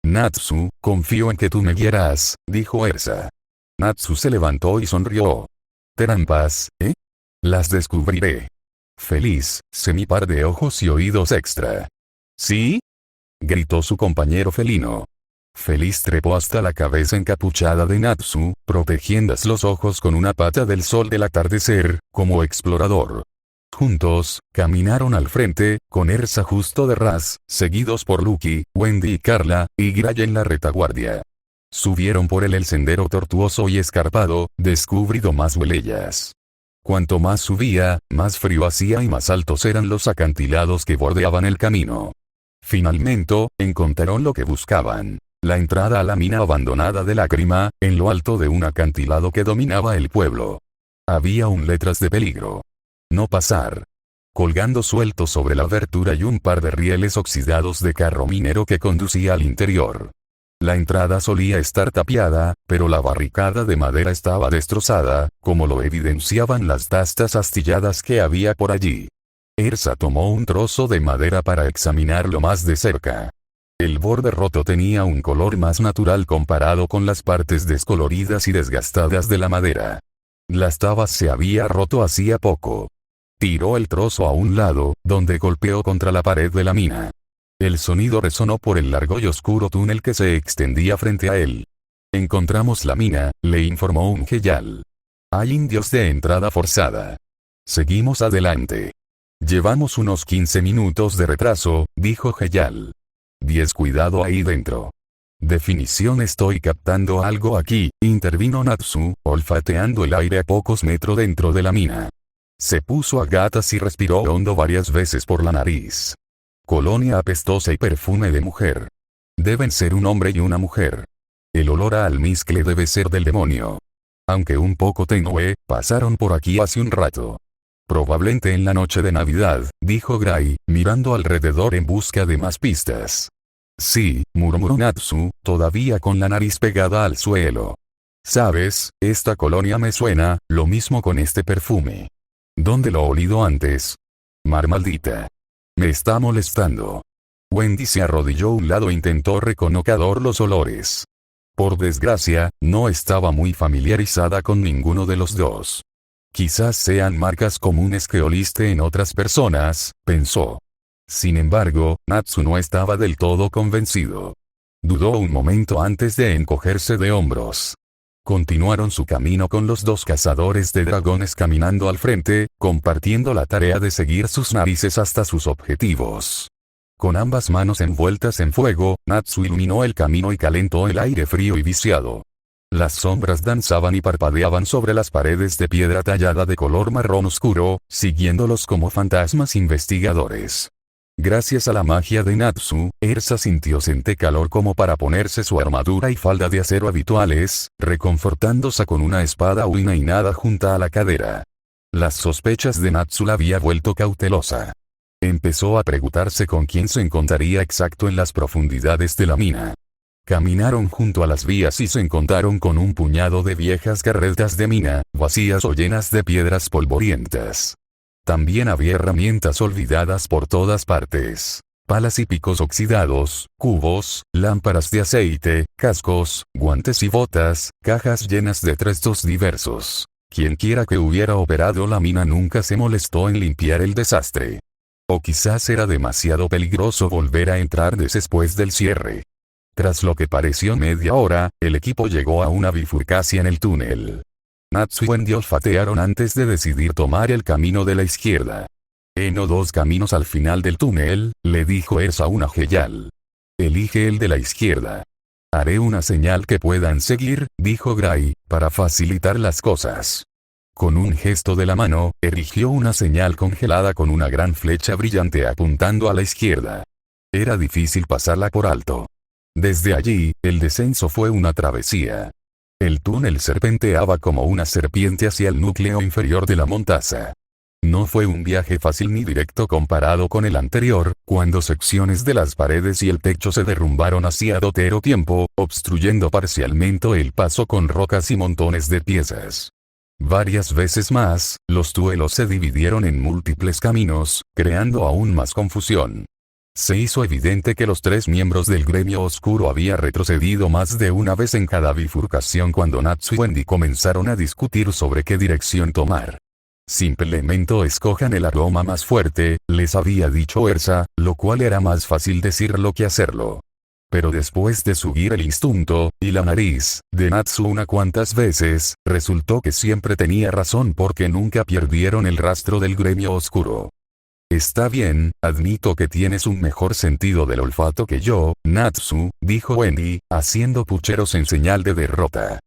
Speaker 1: Natsu, confío en que tú me guiarás, dijo Ersa. Natsu se levantó y sonrió. ¿Trampas, eh? Las descubriré. Feliz, semipar de ojos y oídos extra. ¿Sí? Gritó su compañero felino. Feliz trepó hasta la cabeza encapuchada de Natsu, protegiendo los ojos con una pata del sol del atardecer, como explorador. Juntos, caminaron al frente, con Ersa justo detrás, seguidos por Lucky, Wendy y Carla, y Gray en la retaguardia. Subieron por el sendero tortuoso y escarpado, descubriendo más huellas. Cuanto más subía, más frío hacía y más altos eran los acantilados que bordeaban el camino. Finalmente, encontraron lo que buscaban. La entrada a la mina abandonada de Lágrima, en lo alto de un acantilado que dominaba el pueblo. Había un letras de peligro. No pasar. Colgando suelto sobre la abertura y un par de rieles oxidados de carro minero que conducía al interior. La entrada solía estar tapiada, pero la barricada de madera estaba destrozada, como lo evidenciaban las tastas astilladas que había por allí. Ersa tomó un trozo de madera para examinarlo más de cerca. El borde roto tenía un color más natural comparado con las partes descoloridas y desgastadas de la madera. Las tabas se había roto hacía poco. Tiró el trozo a un lado, donde golpeó contra la pared de la mina. El sonido resonó por el largo y oscuro túnel que se extendía frente a él. Encontramos la mina, le informó un Heyal. Hay indios de entrada forzada. Seguimos adelante. Llevamos unos 15 minutos de retraso, dijo Heyal. 10 Cuidado ahí dentro. Definición estoy captando algo aquí, intervino Natsu, olfateando el aire a pocos metros dentro de la mina. Se puso a gatas y respiró hondo varias veces por la nariz. Colonia apestosa y perfume de mujer. Deben ser un hombre y una mujer. El olor a almizcle debe ser del demonio. Aunque un poco tenue, pasaron por aquí hace un rato. Probablemente en la noche de Navidad, dijo Gray, mirando alrededor en busca de más pistas. Sí, murmuró Natsu, todavía con la nariz pegada al suelo. Sabes, esta colonia me suena, lo mismo con este perfume. ¿Dónde lo he olido antes? Mar maldita. Me está molestando. Wendy se arrodilló a un lado e intentó reconocer los olores. Por desgracia, no estaba muy familiarizada con ninguno de los dos. Quizás sean marcas comunes que oliste en otras personas, pensó. Sin embargo, Natsu no estaba del todo convencido. Dudó un momento antes de encogerse de hombros. Continuaron su camino con los dos cazadores de dragones caminando al frente, compartiendo la tarea de seguir sus narices hasta sus objetivos. Con ambas manos envueltas en fuego, Natsu iluminó el camino y calentó el aire frío y viciado. Las sombras danzaban y parpadeaban sobre las paredes de piedra tallada de color marrón oscuro, siguiéndolos como fantasmas investigadores. Gracias a la magia de Natsu, Ersa sintió calor como para ponerse su armadura y falda de acero habituales, reconfortándose con una espada uinainada junto a la cadera. Las sospechas de Natsu la había vuelto cautelosa. Empezó a preguntarse con quién se encontraría exacto en las profundidades de la mina. Caminaron junto a las vías y se encontraron con un puñado de viejas carretas de mina, vacías o llenas de piedras polvorientas. También había herramientas olvidadas por todas partes. Palas y picos oxidados, cubos, lámparas de aceite, cascos, guantes y botas, cajas llenas de restos diversos. Quienquiera que hubiera operado la mina nunca se molestó en limpiar el desastre. O quizás era demasiado peligroso volver a entrar después del cierre. Tras lo que pareció media hora, el equipo llegó a una bifurcación en el túnel. Natsu y Wendy olfatearon antes de decidir tomar el camino de la izquierda. «No dos caminos al final del túnel», le dijo Ersa a una Heyal. «Elige el de la izquierda». «Haré una señal que puedan seguir», dijo Gray, para facilitar las cosas. Con un gesto de la mano, erigió una señal congelada con una gran flecha brillante apuntando a la izquierda. Era difícil pasarla por alto. Desde allí, el descenso fue una travesía. El túnel serpenteaba como una serpiente hacia el núcleo inferior de la montaña. No fue un viaje fácil ni directo comparado con el anterior, cuando secciones de las paredes y el techo se derrumbaron hacía dotero tiempo, obstruyendo parcialmente el paso con rocas y montones de piezas. Varias veces más, los duelos se dividieron en múltiples caminos, creando aún más confusión. Se hizo evidente que los tres miembros del gremio oscuro habían retrocedido más de una vez en cada bifurcación cuando Natsu y Wendy comenzaron a discutir sobre qué dirección tomar. «Simplemente escojan el aroma más fuerte», les había dicho Ersa, lo cual era más fácil decirlo que hacerlo. Pero después de subir el instinto, y la nariz, de Natsu una cuantas veces, resultó que siempre tenía razón porque nunca perdieron el rastro del gremio oscuro. «Está bien, admito que tienes un mejor sentido del olfato que yo, Natsu», dijo Wendy, haciendo pucheros en señal de derrota.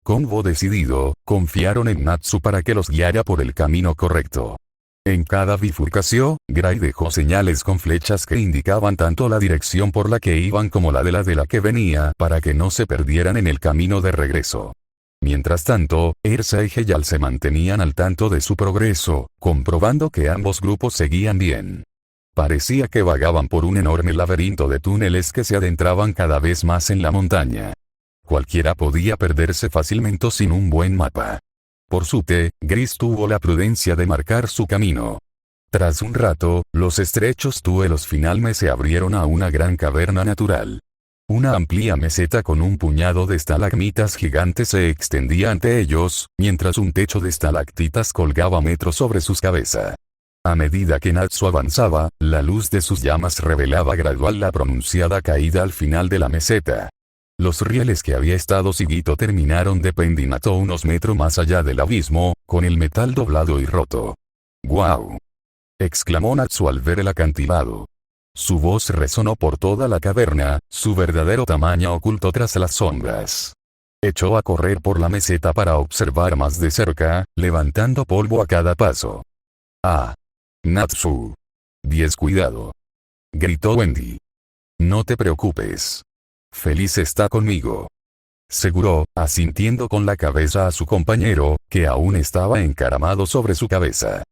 Speaker 1: Con voz decidido, confiaron en Natsu para que los guiara por el camino correcto. En cada bifurcación, Gray dejó señales con flechas que indicaban tanto la dirección por la que iban como la de la que venía para que no se perdieran en el camino de regreso. Mientras tanto, Ersa y Heyal se mantenían al tanto de su progreso, comprobando que ambos grupos seguían bien. Parecía que vagaban por un enorme laberinto de túneles que se adentraban cada vez más en la montaña. Cualquiera podía perderse fácilmente sin un buen mapa. Por suerte, Gris tuvo la prudencia de marcar su camino. Tras un rato, los estrechos túneles finalmente se abrieron a una gran caverna natural. Una amplia meseta con un puñado de estalagmitas gigantes se extendía ante ellos, mientras un techo de estalactitas colgaba metros sobre sus cabezas. A medida que Natsu avanzaba, la luz de sus llamas revelaba gradual la pronunciada caída al final de la meseta. Los rieles que había estado siguiendo terminaron de pendinato unos metros más allá del abismo, con el metal doblado y roto. «¡Guau!», exclamó Natsu al ver el acantilado. Su voz resonó por toda la caverna, su verdadero tamaño oculto tras las sombras. Echó a correr por la meseta para observar más de cerca, levantando polvo a cada paso. «Ah. Natsu. Descuidado». gritó Wendy. No te preocupes. Feliz está conmigo. Seguró, asintiendo con la cabeza a su compañero, que aún estaba encaramado sobre su cabeza.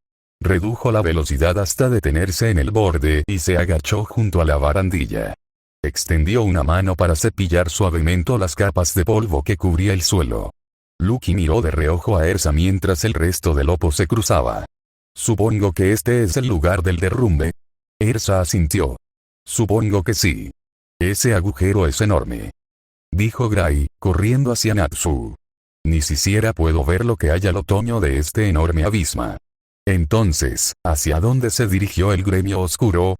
Speaker 1: Redujo la velocidad hasta detenerse en el borde y se agachó junto a la barandilla. Extendió una mano para cepillar suavemente las capas de polvo que cubría el suelo. Lucky miró de reojo a Ersa mientras el resto del lopo se cruzaba. Supongo que este es el lugar del derrumbe. Ersa asintió. Supongo que sí. Ese agujero es enorme, dijo Gray, corriendo hacia Natsu. Ni siquiera puedo ver lo que hay al otoño de este enorme abismo. Entonces, ¿hacia dónde se dirigió el gremio oscuro?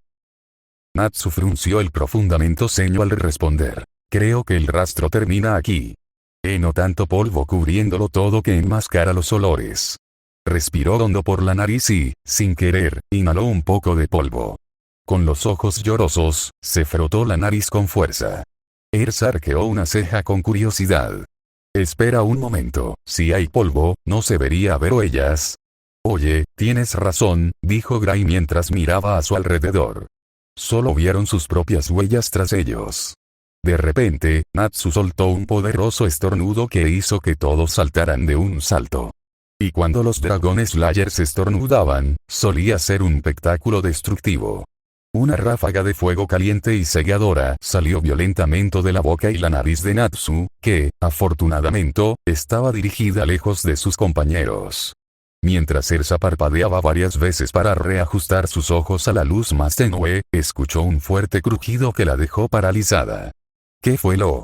Speaker 1: Natsu frunció el profundamente ceño al responder. Creo que el rastro termina aquí. No tanto polvo cubriéndolo todo que enmascara los olores. Respiró hondo por la nariz y, sin querer, inhaló un poco de polvo. Con los ojos llorosos, se frotó la nariz con fuerza. Ersa arqueó una ceja con curiosidad. Espera un momento, si hay polvo, ¿no se vería ver huellas? Oye, tienes razón, dijo Gray mientras miraba a su alrededor. Solo vieron sus propias huellas tras ellos. De repente, Natsu soltó un poderoso estornudo que hizo que todos saltaran de un salto. Y cuando los Dragon Slayers estornudaban, solía ser un espectáculo destructivo. Una ráfaga de fuego caliente y cegadora salió violentamente de la boca y la nariz de Natsu, que, afortunadamente, estaba dirigida lejos de sus compañeros. Mientras Ersa parpadeaba varias veces para reajustar sus ojos a la luz más tenue, escuchó un fuerte crujido que la dejó paralizada. ¿Qué fue lo?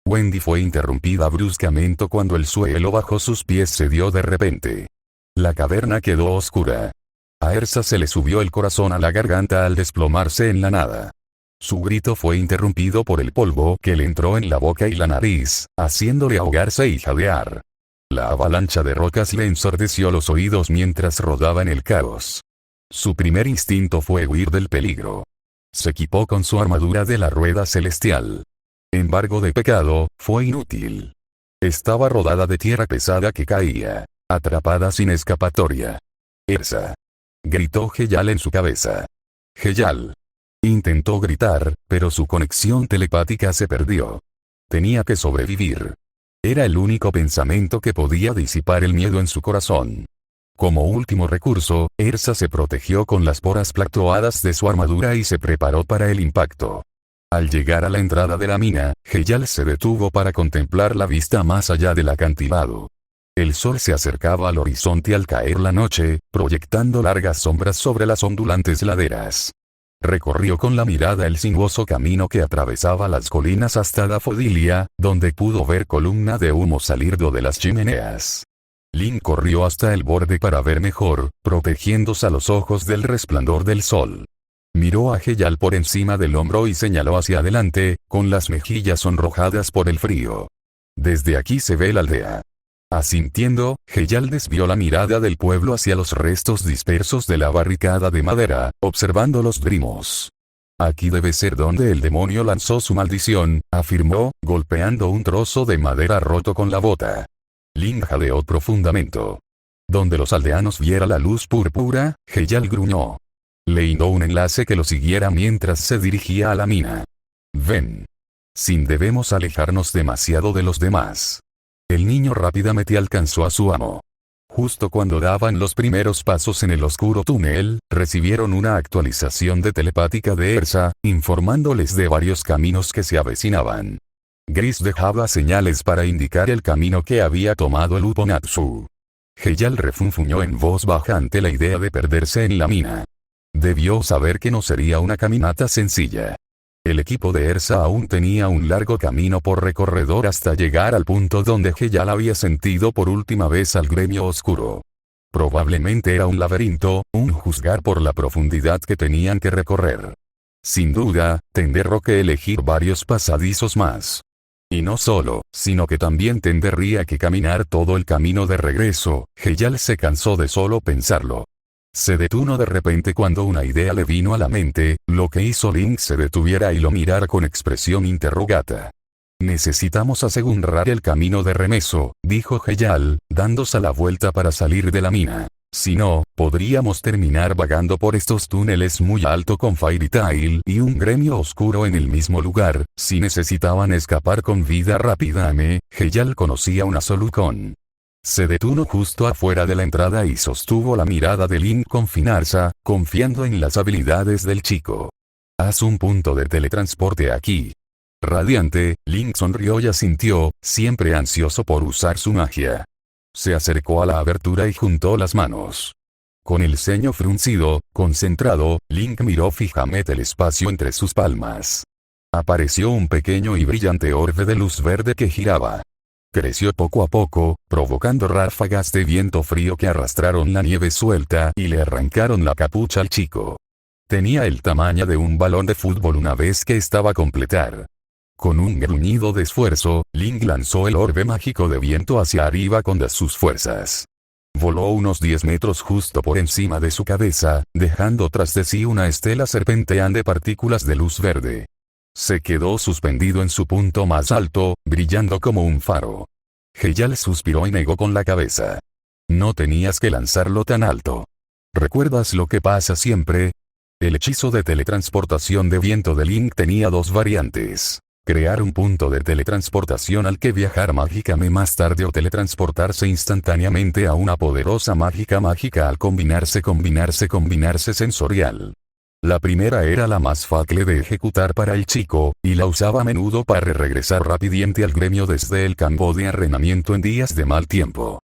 Speaker 1: Wendy fue interrumpida bruscamente cuando el suelo bajo sus pies cedió de repente. La caverna quedó oscura. A Ersa se le subió el corazón a la garganta al desplomarse en la nada. Su grito fue interrumpido por el polvo que le entró en la boca y la nariz, haciéndole ahogarse y jadear. La avalancha de rocas le ensordeció los oídos mientras rodaba en el caos. Su primer instinto fue huir del peligro. Se equipó con su armadura de la rueda celestial. Embargo de pecado, fue inútil. Estaba rodada de tierra pesada que caía, atrapada sin escapatoria. Ersa, gritó Heyal en su cabeza. Heyal. Intentó gritar, pero su conexión telepática se perdió. Tenía que sobrevivir. Era el único pensamiento que podía disipar el miedo en su corazón. Como último recurso, Ersa se protegió con las poras plateadas de su armadura y se preparó para el impacto. Al llegar a la entrada de la mina, Heyal se detuvo para contemplar la vista más allá del acantilado. El sol se acercaba al horizonte al caer la noche, proyectando largas sombras sobre las ondulantes laderas. Recorrió con la mirada el sinuoso camino que atravesaba las colinas hasta Dafodilia, donde pudo ver columna de humo salir de las chimeneas. Lin corrió hasta el borde para ver mejor, protegiéndose a los ojos del resplandor del sol. Miró a Heyal por encima del hombro y señaló hacia adelante, con las mejillas sonrojadas por el frío. Desde aquí se ve la aldea. Asintiendo, Heyal desvió la mirada del pueblo hacia los restos dispersos de la barricada de madera, observando los grimos. Aquí debe ser donde el demonio lanzó su maldición, afirmó, golpeando un trozo de madera roto con la bota. Lin jadeó profundamente. Donde los aldeanos viera la luz púrpura, Heyal gruñó. Le indicó un enlace que lo siguiera mientras se dirigía a la mina. Ven. Sin debemos alejarnos demasiado de los demás. El niño rápidamente alcanzó a su amo. Justo cuando daban los primeros pasos en el oscuro túnel, recibieron una actualización de telepática de Ersa, informándoles de varios caminos que se avecinaban. Gris dejaba señales para indicar el camino que había tomado el Uponatsu. Heyal refunfuñó en voz baja ante la idea de perderse en la mina. Debió saber que no sería una caminata sencilla. El equipo de Ersa aún tenía un largo camino por recorrer hasta llegar al punto donde Heyal había sentido por última vez al gremio oscuro. Probablemente era un laberinto, un juzgar por la profundidad que tenían que recorrer. Sin duda, tendrá que elegir varios pasadizos más. Y no solo, sino que también tendría que caminar todo el camino de regreso. Heyal se cansó de solo pensarlo. Se detuvo de repente cuando una idea le vino a la mente, lo que hizo Link se detuviera y lo mirara con expresión interrogata. Necesitamos asegurar el camino de regreso, dijo Heyal, dándose la vuelta para salir de la mina. Si no, podríamos terminar vagando por estos túneles muy alto con Fairy Tail y un gremio oscuro en el mismo lugar. Si necesitaban escapar con vida rápida, Heyal conocía una solución. Se detuvo justo afuera de la entrada y sostuvo la mirada de Link con fineza, confiando en las habilidades del chico. Haz un punto de teletransporte aquí. Radiante, Link sonrió y asintió, siempre ansioso por usar su magia. Se acercó a la abertura y juntó las manos. Con el ceño fruncido, concentrado, Link miró fijamente el espacio entre sus palmas. Apareció un pequeño y brillante orbe de luz verde que giraba. Creció poco a poco, provocando ráfagas de viento frío que arrastraron la nieve suelta y le arrancaron la capucha al chico. Tenía el tamaño de un balón de fútbol una vez que estaba a completar. Con un gruñido de esfuerzo, Link lanzó el orbe mágico de viento hacia arriba con todas sus fuerzas. Voló unos 10 metros justo por encima de su cabeza, dejando tras de sí una estela serpenteante de partículas de luz verde. Se quedó suspendido en su punto más alto, brillando como un faro. Heyal suspiró y negó con la cabeza. No tenías que lanzarlo tan alto. ¿Recuerdas lo que pasa siempre? El hechizo de teletransportación de viento de Link tenía dos variantes. Crear un punto de teletransportación al que viajar mágicamente más tarde o teletransportarse instantáneamente a una poderosa mágica al combinarse sensorial. La primera era la más fácil de ejecutar para el chico, y la usaba a menudo para regresar rápidamente al gremio desde el campo de entrenamiento en días de mal tiempo.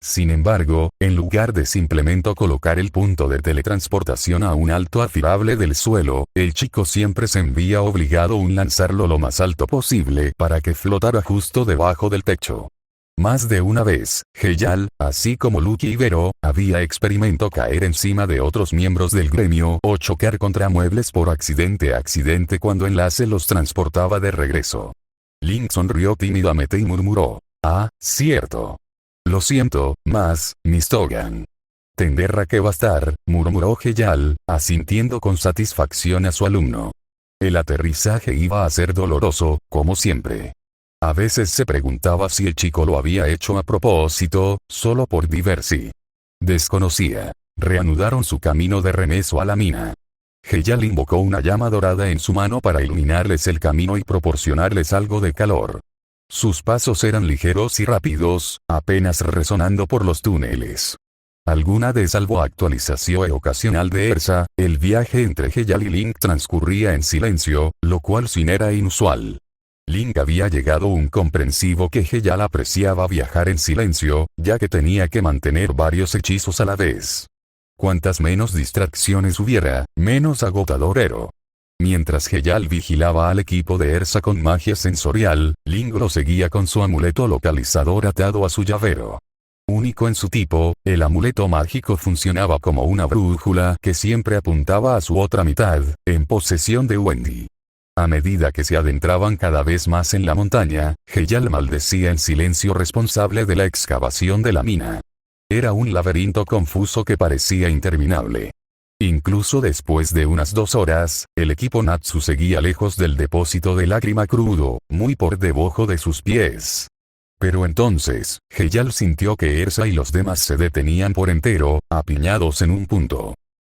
Speaker 1: Sin embargo, en lugar de simplemente colocar el punto de teletransportación a un alto admirable del suelo, el chico siempre se veía obligado a lanzarlo lo más alto posible para que flotara justo debajo del techo. Más de una vez, Heyal, así como Lucky y Vero, había experimentado caer encima de otros miembros del gremio o chocar contra muebles por accidente cuando Enlace los transportaba de regreso. Link sonrió tímidamente y murmuró: "Ah, cierto. Lo siento, Miss Togan. Tendrá que bastar", murmuró Heyal, asintiendo con satisfacción a su alumno. El aterrizaje iba a ser doloroso, como siempre. A veces se preguntaba si el chico lo había hecho a propósito, solo por diversi. Desconocía. Reanudaron su camino de regreso a la mina. Heyal invocó una llama dorada en su mano para iluminarles el camino y proporcionarles algo de calor. Sus pasos eran ligeros y rápidos, apenas resonando por los túneles. Alguna de salvo actualización ocasional de Ersa, el viaje entre Heyal y Link transcurría en silencio, lo cual sí era inusual. Link había llegado a un comprensivo que Heyal apreciaba viajar en silencio, ya que tenía que mantener varios hechizos a la vez. Cuantas menos distracciones hubiera, menos agotador era. Mientras Heyal vigilaba al equipo de Ersa con magia sensorial, Link lo seguía con su amuleto localizador atado a su llavero. Único en su tipo, el amuleto mágico funcionaba como una brújula que siempre apuntaba a su otra mitad, en posesión de Wendy. A medida que se adentraban cada vez más en la montaña, Heyal maldecía en silencio responsable de la excavación de la mina. Era un laberinto confuso que parecía interminable. Incluso después de unas 2 horas, el equipo Natsu seguía lejos del depósito de lágrima crudo, muy por debajo de sus pies. Pero entonces, Heyal sintió que Ersa y los demás se detenían por entero, apiñados en un punto.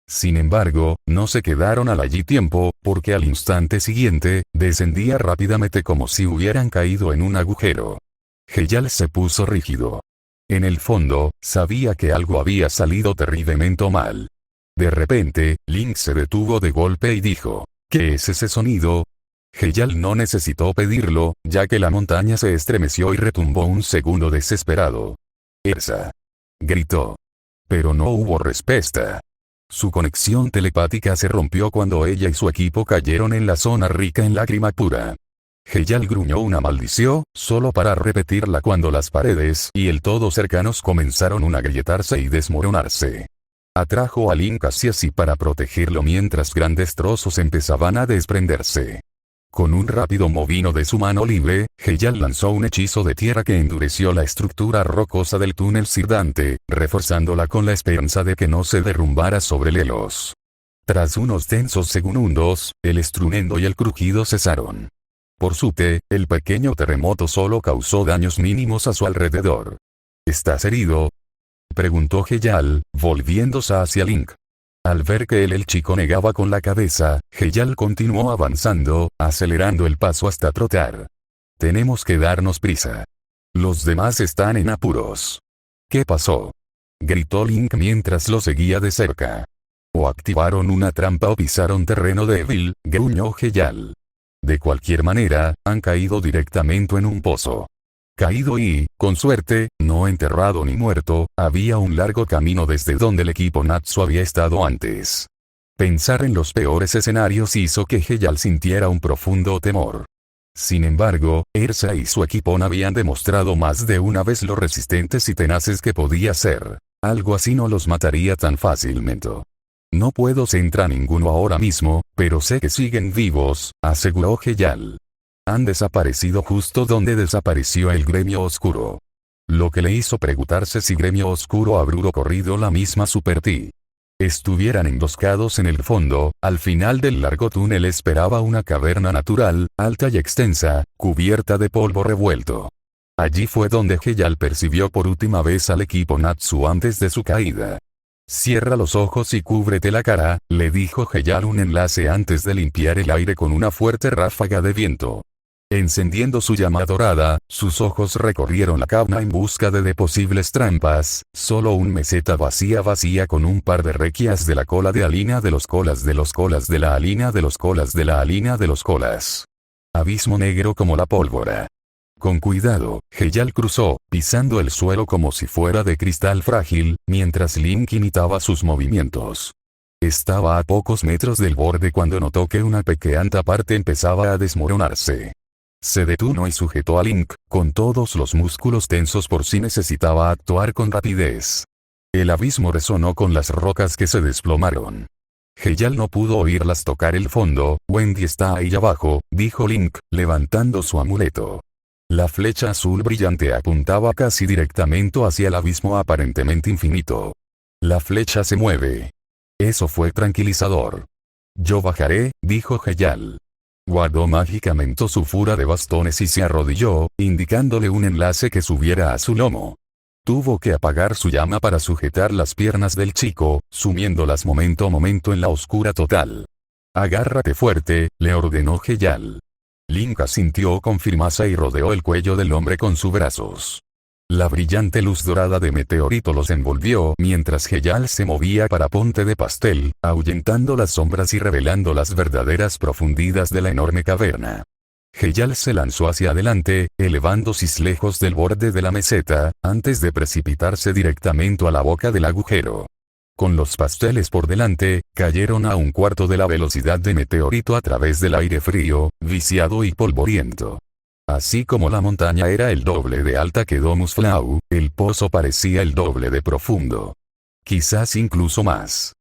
Speaker 1: Sin embargo, no se quedaron allí tiempo, porque al instante siguiente, descendía rápidamente como si hubieran caído en un agujero. Heyal se puso rígido. En el fondo, sabía que algo había salido terriblemente mal. De repente, Link se detuvo de golpe y dijo: ¿Qué es ese sonido? Heyal no necesitó pedirlo, ya que la montaña se estremeció y retumbó un segundo desesperado. «Ersa», gritó. Pero no hubo respuesta. Su conexión telepática se rompió cuando ella y su equipo cayeron en la zona rica en lágrima pura. Heyal gruñó una maldición, solo para repetirla cuando las paredes y el todo cercanos comenzaron a agrietarse y desmoronarse. Atrajo a Link hacia sí para protegerlo mientras grandes trozos empezaban a desprenderse. Con un rápido movimiento de su mano libre, Heyal lanzó un hechizo de tierra que endureció la estructura rocosa del túnel circundante, reforzándola con la esperanza de que no se derrumbara sobre Lelos. Tras unos tensos segundos, el estruendo y el crujido cesaron. Por suerte, el pequeño terremoto solo causó daños mínimos a su alrededor. ¿Estás herido?, preguntó Heyal, volviéndose hacia Link. Al ver que el chico negaba con la cabeza, Heyal continuó avanzando, acelerando el paso hasta trotar. Tenemos que darnos prisa. Los demás están en apuros. ¿Qué pasó? Gritó Link mientras lo seguía de cerca. O activaron una trampa o pisaron terreno débil, gruñó Heyal. De cualquier manera, han caído directamente en un pozo. Caído y, con suerte, no enterrado ni muerto, había un largo camino desde donde el equipo Natsu había estado antes. Pensar en los peores escenarios hizo que Heyal sintiera un profundo temor. Sin embargo, Ersa y su equipo habían demostrado más de una vez lo resistentes y tenaces que podía ser. Algo así no los mataría tan fácilmente. No puedo centrar ninguno ahora mismo, pero sé que siguen vivos, aseguró Heyal. Han desaparecido justo donde desapareció el gremio oscuro. Lo que le hizo preguntarse si gremio oscuro habría corrido la misma Super T. Estuvieran emboscados en el fondo, al final del largo túnel esperaba una caverna natural, alta y extensa, cubierta de polvo revuelto. Allí fue donde Heyal percibió por última vez al equipo Natsu antes de su caída. Cierra los ojos y cúbrete la cara, le dijo Heyal un enlace antes de limpiar el aire con una fuerte ráfaga de viento. Encendiendo su llama dorada, sus ojos recorrieron la caverna en busca de posibles trampas, solo un meseta vacía con un par de requias de la cola de Alina de los colas de los colas de la Alina de los colas de la Alina de los colas. Abismo negro como la pólvora. Con cuidado, Heyal cruzó, pisando el suelo como si fuera de cristal frágil, mientras Link imitaba sus movimientos. Estaba a pocos metros del borde cuando notó que una pequeña parte empezaba a desmoronarse. Se detuvo y sujetó a Link, con todos los músculos tensos por si necesitaba actuar con rapidez. El abismo resonó con las rocas que se desplomaron. Heyal no pudo oírlas tocar el fondo. Wendy está ahí abajo, dijo Link, levantando su amuleto. La flecha azul brillante apuntaba casi directamente hacia el abismo aparentemente infinito. La flecha se mueve. Eso fue tranquilizador. Yo bajaré, dijo Heyal. Guardó mágicamente su fura de bastones y se arrodilló, indicándole un enlace que subiera a su lomo. Tuvo que apagar su llama para sujetar las piernas del chico, sumiéndolas momento a momento en la oscura total. Agárrate fuerte, le ordenó Heyal. Link asintió con firmeza y rodeó el cuello del hombre con sus brazos. La brillante luz dorada de meteorito los envolvió mientras Heyal se movía para Ponte de Pastel, ahuyentando las sombras y revelando las verdaderas profundidades de la enorme caverna. Heyal se lanzó hacia adelante, elevándose lejos del borde de la meseta, antes de precipitarse directamente a la boca del agujero. Con los pasteles por delante, cayeron a un cuarto de la velocidad de meteorito a través del aire frío, viciado y polvoriento. Así como la montaña era el doble de alta que Domus Flau, el pozo parecía el doble de profundo. Quizás incluso más.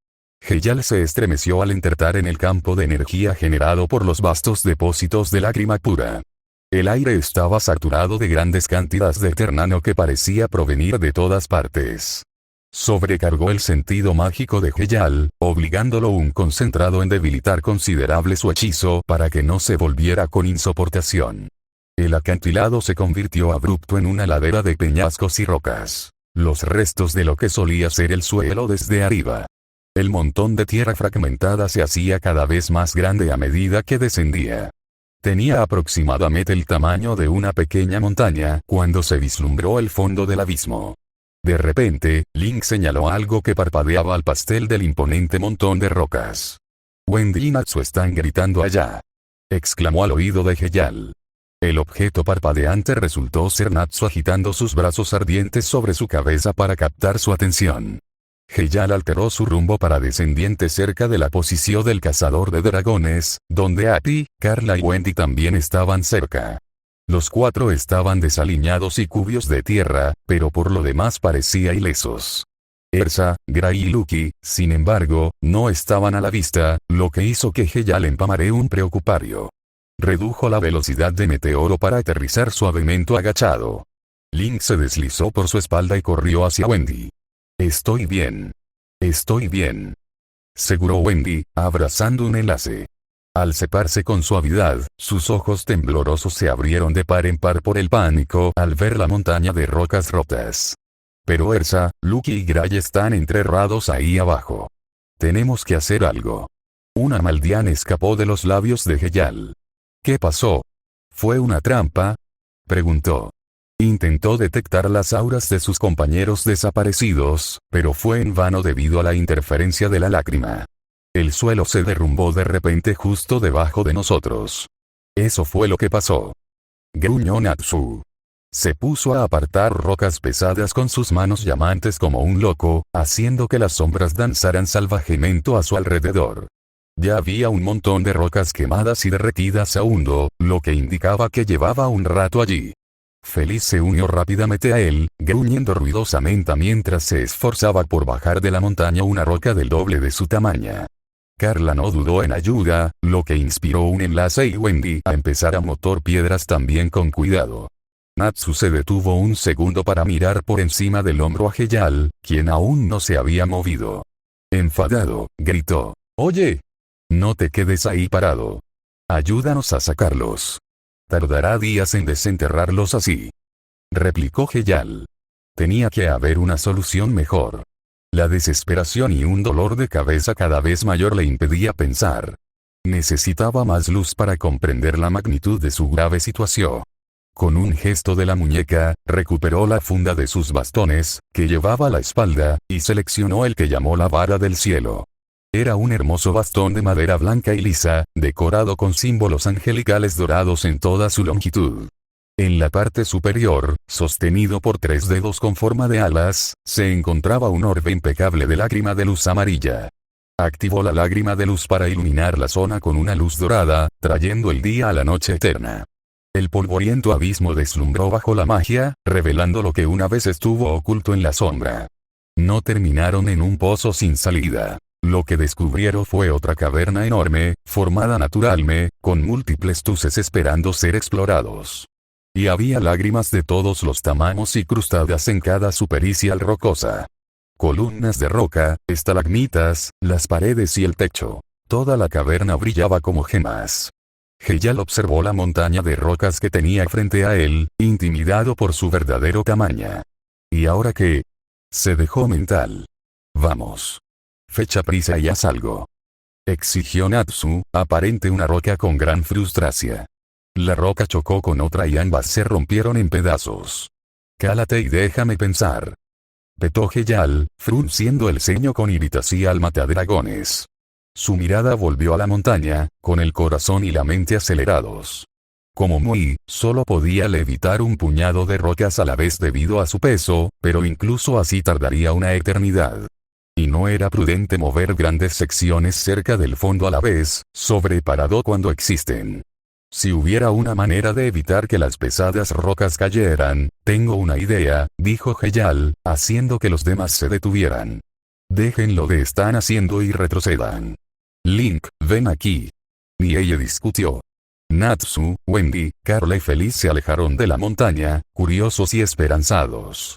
Speaker 1: Heyal se estremeció al entrar en el campo de energía generado por los vastos depósitos de lágrima pura. El aire estaba saturado de grandes cantidades de eternano que parecía provenir de todas partes. Sobrecargó el sentido mágico de Heyal, obligándolo un concentrado en debilitar considerable su hechizo para que no se volviera con insoportación. El acantilado se convirtió abrupto en una ladera de peñascos y rocas. Los restos de lo que solía ser el suelo desde arriba. El montón de tierra fragmentada se hacía cada vez más grande a medida que descendía. Tenía aproximadamente el tamaño de una pequeña montaña cuando se vislumbró el fondo del abismo. De repente, Link señaló algo que parpadeaba al pastel del imponente montón de rocas. Wendy y Natsu están gritando allá. Exclamó al oído de Heyal. El objeto parpadeante resultó ser Natsu agitando sus brazos ardientes sobre su cabeza para captar su atención. Heyal alteró su rumbo para descendiente cerca de la posición del cazador de dragones, donde Ati, Carla y Wendy también estaban cerca. Los cuatro estaban desaliñados y cubios de tierra, pero por lo demás parecía ilesos. Ersa, Gray y Lucky, sin embargo, no estaban a la vista, lo que hizo que Heyal empamare un preocupario. Redujo la velocidad de meteoro para aterrizar suavemente agachado. Link se deslizó por su espalda y corrió hacia Wendy. Estoy bien. Estoy bien. Seguró Wendy, abrazando un enlace. Al separarse con suavidad, sus ojos temblorosos se abrieron de par en par por el pánico al ver la montaña de rocas rotas. Pero Ersa, Lucky y Gray están enterrados ahí abajo. Tenemos que hacer algo. Una maldición escapó de los labios de Heyal. ¿Qué pasó? ¿Fue una trampa? Preguntó. Intentó detectar las auras de sus compañeros desaparecidos, pero fue en vano debido a la interferencia de la lágrima. El suelo se derrumbó de repente justo debajo de nosotros. Eso fue lo que pasó. Gruñó Natsu. Se puso a apartar rocas pesadas con sus manos llamantes como un loco, haciendo que las sombras danzaran salvajemente a su alrededor. Ya había un montón de rocas quemadas y derretidas a hundo, lo que indicaba que llevaba un rato allí. Feliz se unió rápidamente a él, gruñendo ruidosamente mientras se esforzaba por bajar de la montaña una roca del doble de su tamaño. Carla no dudó en ayuda, lo que inspiró un enlace y Wendy a empezar a motor piedras también con cuidado. Natsu se detuvo un segundo para mirar por encima del hombro a Heyal, quien aún no se había movido. Enfadado, gritó. «Oye, no te quedes ahí parado. Ayúdanos a sacarlos. Tardará días en desenterrarlos así», replicó Heyal. Tenía que haber una solución mejor. La desesperación y un dolor de cabeza cada vez mayor le impedía pensar. Necesitaba más luz para comprender la magnitud de su grave situación. Con un gesto de la muñeca, recuperó la funda de sus bastones, que llevaba a la espalda, y seleccionó el que llamó la vara del cielo. Era un hermoso bastón de madera blanca y lisa, decorado con símbolos angelicales dorados en toda su longitud. En la parte superior, sostenido por 3 dedos con forma de alas, se encontraba un orbe impecable de lágrima de luz amarilla. Activó la lágrima de luz para iluminar la zona con una luz dorada, trayendo el día a la noche eterna. El polvoriento abismo deslumbró bajo la magia, revelando lo que una vez estuvo oculto en la sombra. No terminaron en un pozo sin salida. Lo que descubrieron fue otra caverna enorme, formada naturalmente, con múltiples tuces esperando ser explorados. Y había lágrimas de todos los tamaños y crustadas en cada superficie rocosa. Columnas de roca, estalagmitas, las paredes y el techo. Toda la caverna brillaba como gemas. Heyal observó la montaña de rocas que tenía frente a él, intimidado por su verdadero tamaño. ¿Y ahora qué? Se dejó mental. Vamos. Fecha prisa y haz algo. Exigió Natsu, aparente una roca con gran frustración. La roca chocó con otra y ambas se rompieron en pedazos. Cálate y déjame pensar. Petó Heyal, frunciendo el ceño con irritación al matadragones. Su mirada volvió a la montaña, con el corazón y la mente acelerados. Como Mui, solo podía levitar un puñado de rocas a la vez debido a su peso, pero incluso así tardaría una eternidad. Y no era prudente mover grandes secciones cerca del fondo a la vez, sobreparado cuando existen. Si hubiera una manera de evitar que las pesadas rocas cayeran, tengo una idea, dijo Heyal, haciendo que los demás se detuvieran. Dejen lo que están haciendo y retrocedan. Link, ven aquí. Ni ella discutió. Natsu, Wendy, Carla y Feliz se alejaron de la montaña, curiosos y esperanzados.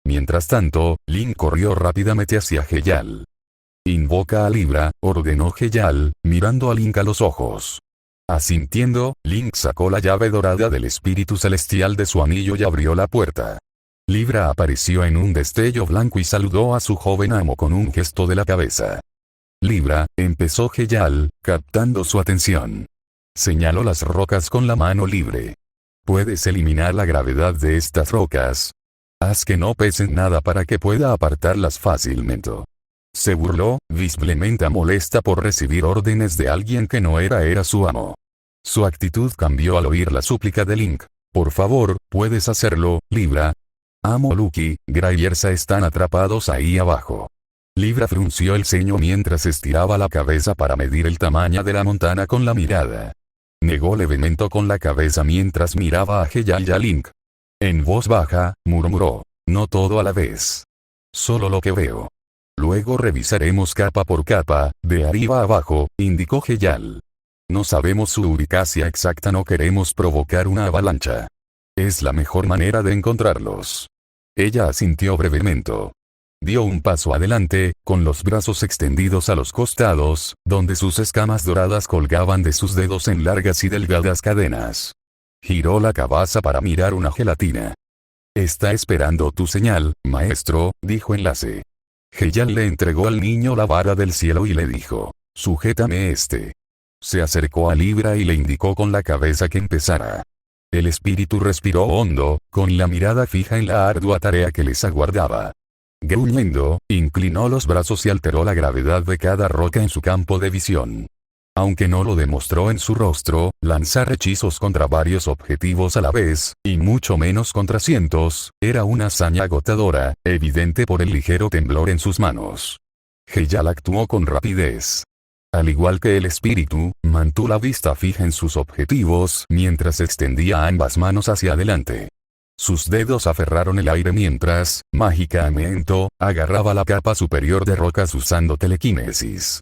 Speaker 1: Mientras tanto, Link corrió rápidamente hacia Heyal. Invoca a Libra, ordenó Heyal, mirando a Link a los ojos. Asintiendo, Link sacó la llave dorada del espíritu celestial de su anillo y abrió la puerta. Libra apareció en un destello blanco y saludó a su joven amo con un gesto de la cabeza. Libra, empezó Heyal, captando su atención. Señaló las rocas con la mano libre. ¿Puedes eliminar la gravedad de estas rocas? Haz que no pesen nada para que pueda apartarlas fácilmente. Se burló, visiblemente molesta por recibir órdenes de alguien que no era su amo. Su actitud cambió al oír la súplica de Link. Por favor, puedes hacerlo, Libra. Amo Lucky, Gray y Ersa están atrapados ahí abajo. Libra frunció el ceño mientras estiraba la cabeza para medir el tamaño de la montaña con la mirada. Negó levemente con la cabeza mientras miraba a Heyal y a Link. En voz baja, murmuró. No todo a la vez. Solo lo que veo. Luego revisaremos capa por capa, de arriba a abajo, indicó Heyal. No sabemos su ubicación exacta, no queremos provocar una avalancha. Es la mejor manera de encontrarlos. Ella asintió brevemente. Dio un paso adelante, con los brazos extendidos a los costados, donde sus escamas doradas colgaban de sus dedos en largas y delgadas cadenas. Giró la cabeza para mirar una gelatina.
Speaker 2: Está esperando tu señal, maestro, dijo Enlace. Heyal le entregó al niño la vara del cielo y le dijo: sujétame este. Se acercó a Libra y le indicó con la cabeza que empezara. El espíritu respiró hondo, con la mirada fija en la ardua tarea que les aguardaba. Gruñendo, inclinó los brazos y alteró la gravedad de cada roca en su campo de visión. Aunque no lo demostró en su rostro, lanzar hechizos contra varios objetivos a la vez, y mucho menos contra cientos, era una hazaña agotadora, evidente por el ligero temblor en sus manos. Heyal actuó con rapidez. Al igual que el espíritu, mantuvo la vista fija en sus objetivos mientras extendía ambas manos hacia adelante. Sus dedos aferraron el aire mientras, mágicamente, agarraba la capa superior de rocas usando telequinesis.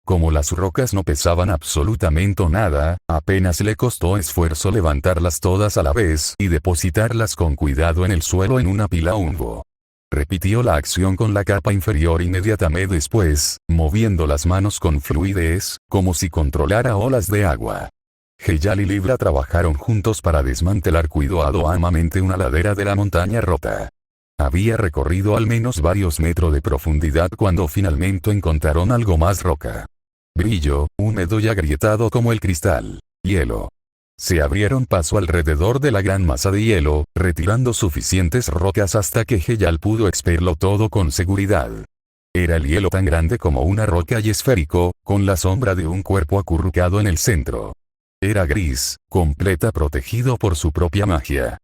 Speaker 2: Como las rocas no pesaban absolutamente nada, apenas le costó esfuerzo levantarlas todas a la vez y depositarlas con cuidado en el suelo en una pila humbo. Repitió la acción con la capa inferior inmediatamente después, moviendo las manos con fluidez, como si controlara olas de agua. Heyal y Libra trabajaron juntos para desmantelar cuidadosamente una ladera de la montaña rota. Había recorrido al menos varios metros de profundidad cuando finalmente encontraron algo más roca. Brillo, húmedo y agrietado como el cristal. Hielo. Se abrieron paso alrededor de la gran masa de hielo, retirando suficientes rocas hasta que Heyal pudo experlo todo con seguridad. Era el hielo tan grande como una roca y esférico, con la sombra de un cuerpo acurrucado en el centro. Era gris, completa protegido por su propia magia.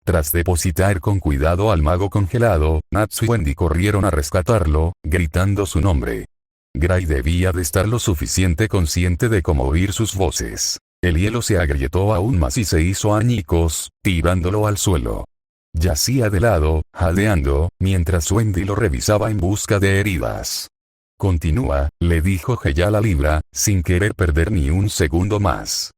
Speaker 2: Tras depositar con cuidado al mago congelado, Natsu y Wendy corrieron a rescatarlo, gritando su nombre. Gray debía de estar lo suficiente consciente de cómo oír sus voces. El hielo se agrietó aún más y se hizo añicos, tirándolo al suelo. Yacía de lado, jadeando, mientras Wendy lo revisaba en busca de heridas. Continúa, le dijo Heyal a Libra, sin querer perder ni un segundo más.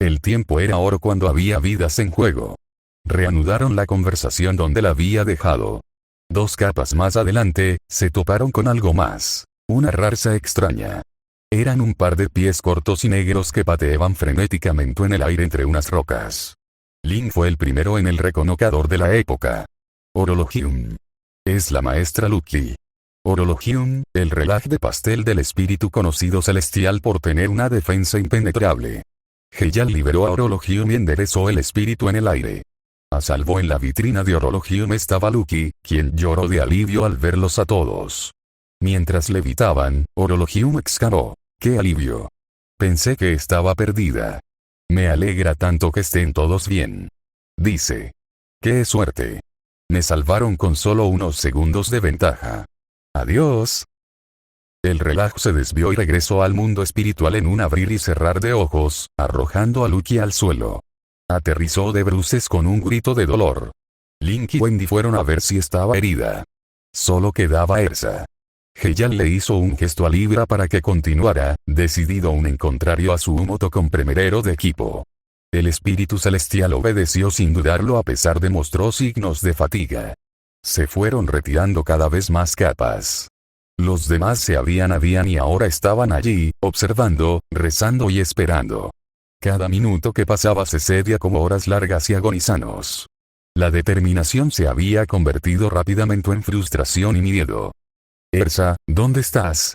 Speaker 2: El tiempo era oro cuando había vidas en juego. Reanudaron la conversación donde la había dejado. 2 capas más adelante, se toparon con algo más. Una raza extraña. Eran un par de pies cortos y negros que pateaban frenéticamente en el aire entre unas rocas. Lin fue el primero en el reconocador de la época. Orologium. Es la maestra Lucky. Orologium, el reloj de pastel del espíritu conocido celestial por tener una defensa impenetrable. Heyal liberó a Orologium y enderezó el espíritu en el aire. A salvo en la vitrina de Orologium estaba Lucky, quien lloró de alivio al verlos a todos. Mientras levitaban, Orologium exclamó: ¡qué alivio! Pensé que estaba perdida. Me alegra tanto que estén todos bien. Dice. ¡Qué suerte! Me salvaron con solo unos segundos de ventaja. Adiós. El reloj se desvió y regresó al mundo espiritual en un abrir y cerrar de ojos, arrojando a Lucky al suelo. Aterrizó de bruces con un grito de dolor. Link y Wendy fueron a ver si estaba herida. Solo quedaba Ersa. Heyal le hizo un gesto a Libra para que continuara, decidido un en contrario a su motocomprimero de equipo. El espíritu celestial obedeció sin dudarlo a pesar de mostró signos de fatiga. Se fueron retirando cada vez más capas. Los demás se habían y ahora estaban allí, observando, rezando y esperando. Cada minuto que pasaba se cedía como horas largas y agonizanos. La determinación se había convertido rápidamente en frustración y miedo. Ersa, ¿dónde estás?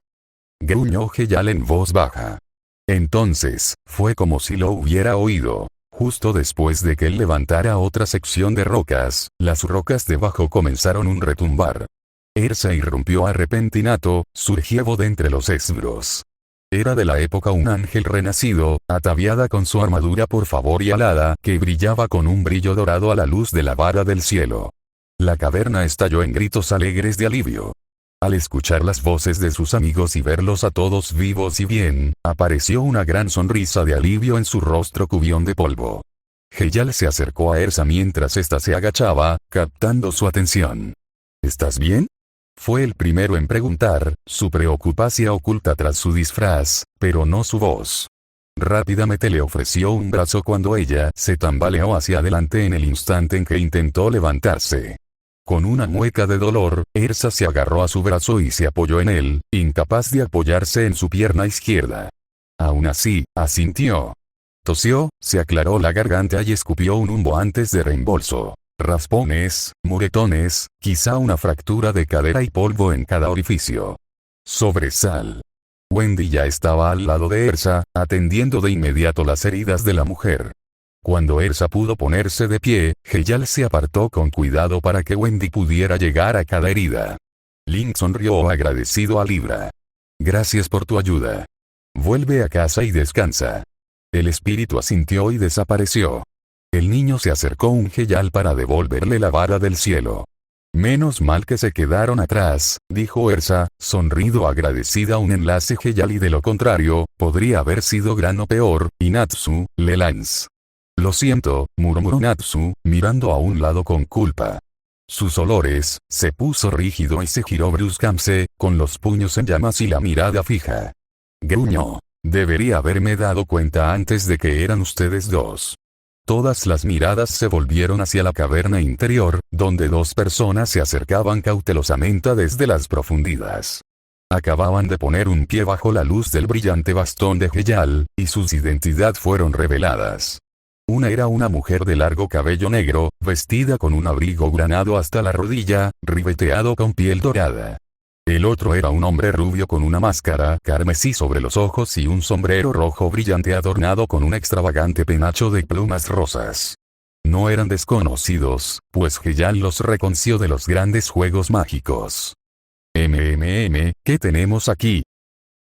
Speaker 2: Gruñó Heyal en voz baja. Entonces, fue como si lo hubiera oído. Justo después de que él levantara otra sección de rocas, las rocas debajo comenzaron un retumbar. Ersa irrumpió a repentinato, surgió de entre los esbros. Era de la época un ángel renacido, ataviada con su armadura por favor y alada, que brillaba con un brillo dorado a la luz de la vara del cielo. La caverna estalló en gritos alegres de alivio. Al escuchar las voces de sus amigos y verlos a todos vivos y bien, apareció una gran sonrisa de alivio en su rostro cubión de polvo. Heyal se acercó a Ersa mientras ésta se agachaba, captando su atención. ¿Estás bien? Fue el primero en preguntar, su preocupación oculta tras su disfraz, pero no su voz. Rápidamente le ofreció un brazo cuando ella se tambaleó hacia adelante en el instante en que intentó levantarse. Con una mueca de dolor, Ersa se agarró a su brazo y se apoyó en él, incapaz de apoyarse en su pierna izquierda. Aún así, asintió. Tosió, se aclaró la garganta y escupió un humbo antes de reembolso. raspones, moretones, quizá una fractura de cadera y polvo en cada orificio. Sobresal. Wendy ya estaba al lado de Ersa, atendiendo de inmediato las heridas de la mujer. Cuando Ersa pudo ponerse de pie, Heyal se apartó con cuidado para que Wendy pudiera llegar a cada herida. Link sonrió agradecido a Libra. Gracias por tu ayuda. Vuelve a casa y descansa. El espíritu asintió y desapareció. El niño se acercó a un Heyal para devolverle la vara del cielo. Menos mal que se quedaron atrás, dijo Ersa, sonriendo agradecida a un enlace Heyal, y de lo contrario, podría haber sido gran o peor, y Natsu, le lance. Lo siento, murmuró Natsu, mirando a un lado con culpa. Sus olores, se puso rígido y se giró bruscamente, con los puños en llamas y la mirada fija. Gruñó. Debería haberme dado cuenta antes de que eran ustedes dos. Todas las miradas se volvieron hacia la caverna interior, donde dos personas se acercaban cautelosamente desde las profundidades. Acababan de poner un pie bajo la luz del brillante bastón de Heyal, y sus identidades fueron reveladas. Una era una mujer de largo cabello negro, vestida con un abrigo granado hasta la rodilla, ribeteado con piel dorada. El otro era un hombre rubio con una máscara carmesí sobre los ojos y un sombrero rojo brillante adornado con un extravagante penacho de plumas rosas. No eran desconocidos, pues Heyal los reconoció de los grandes juegos mágicos. ¿Qué tenemos aquí?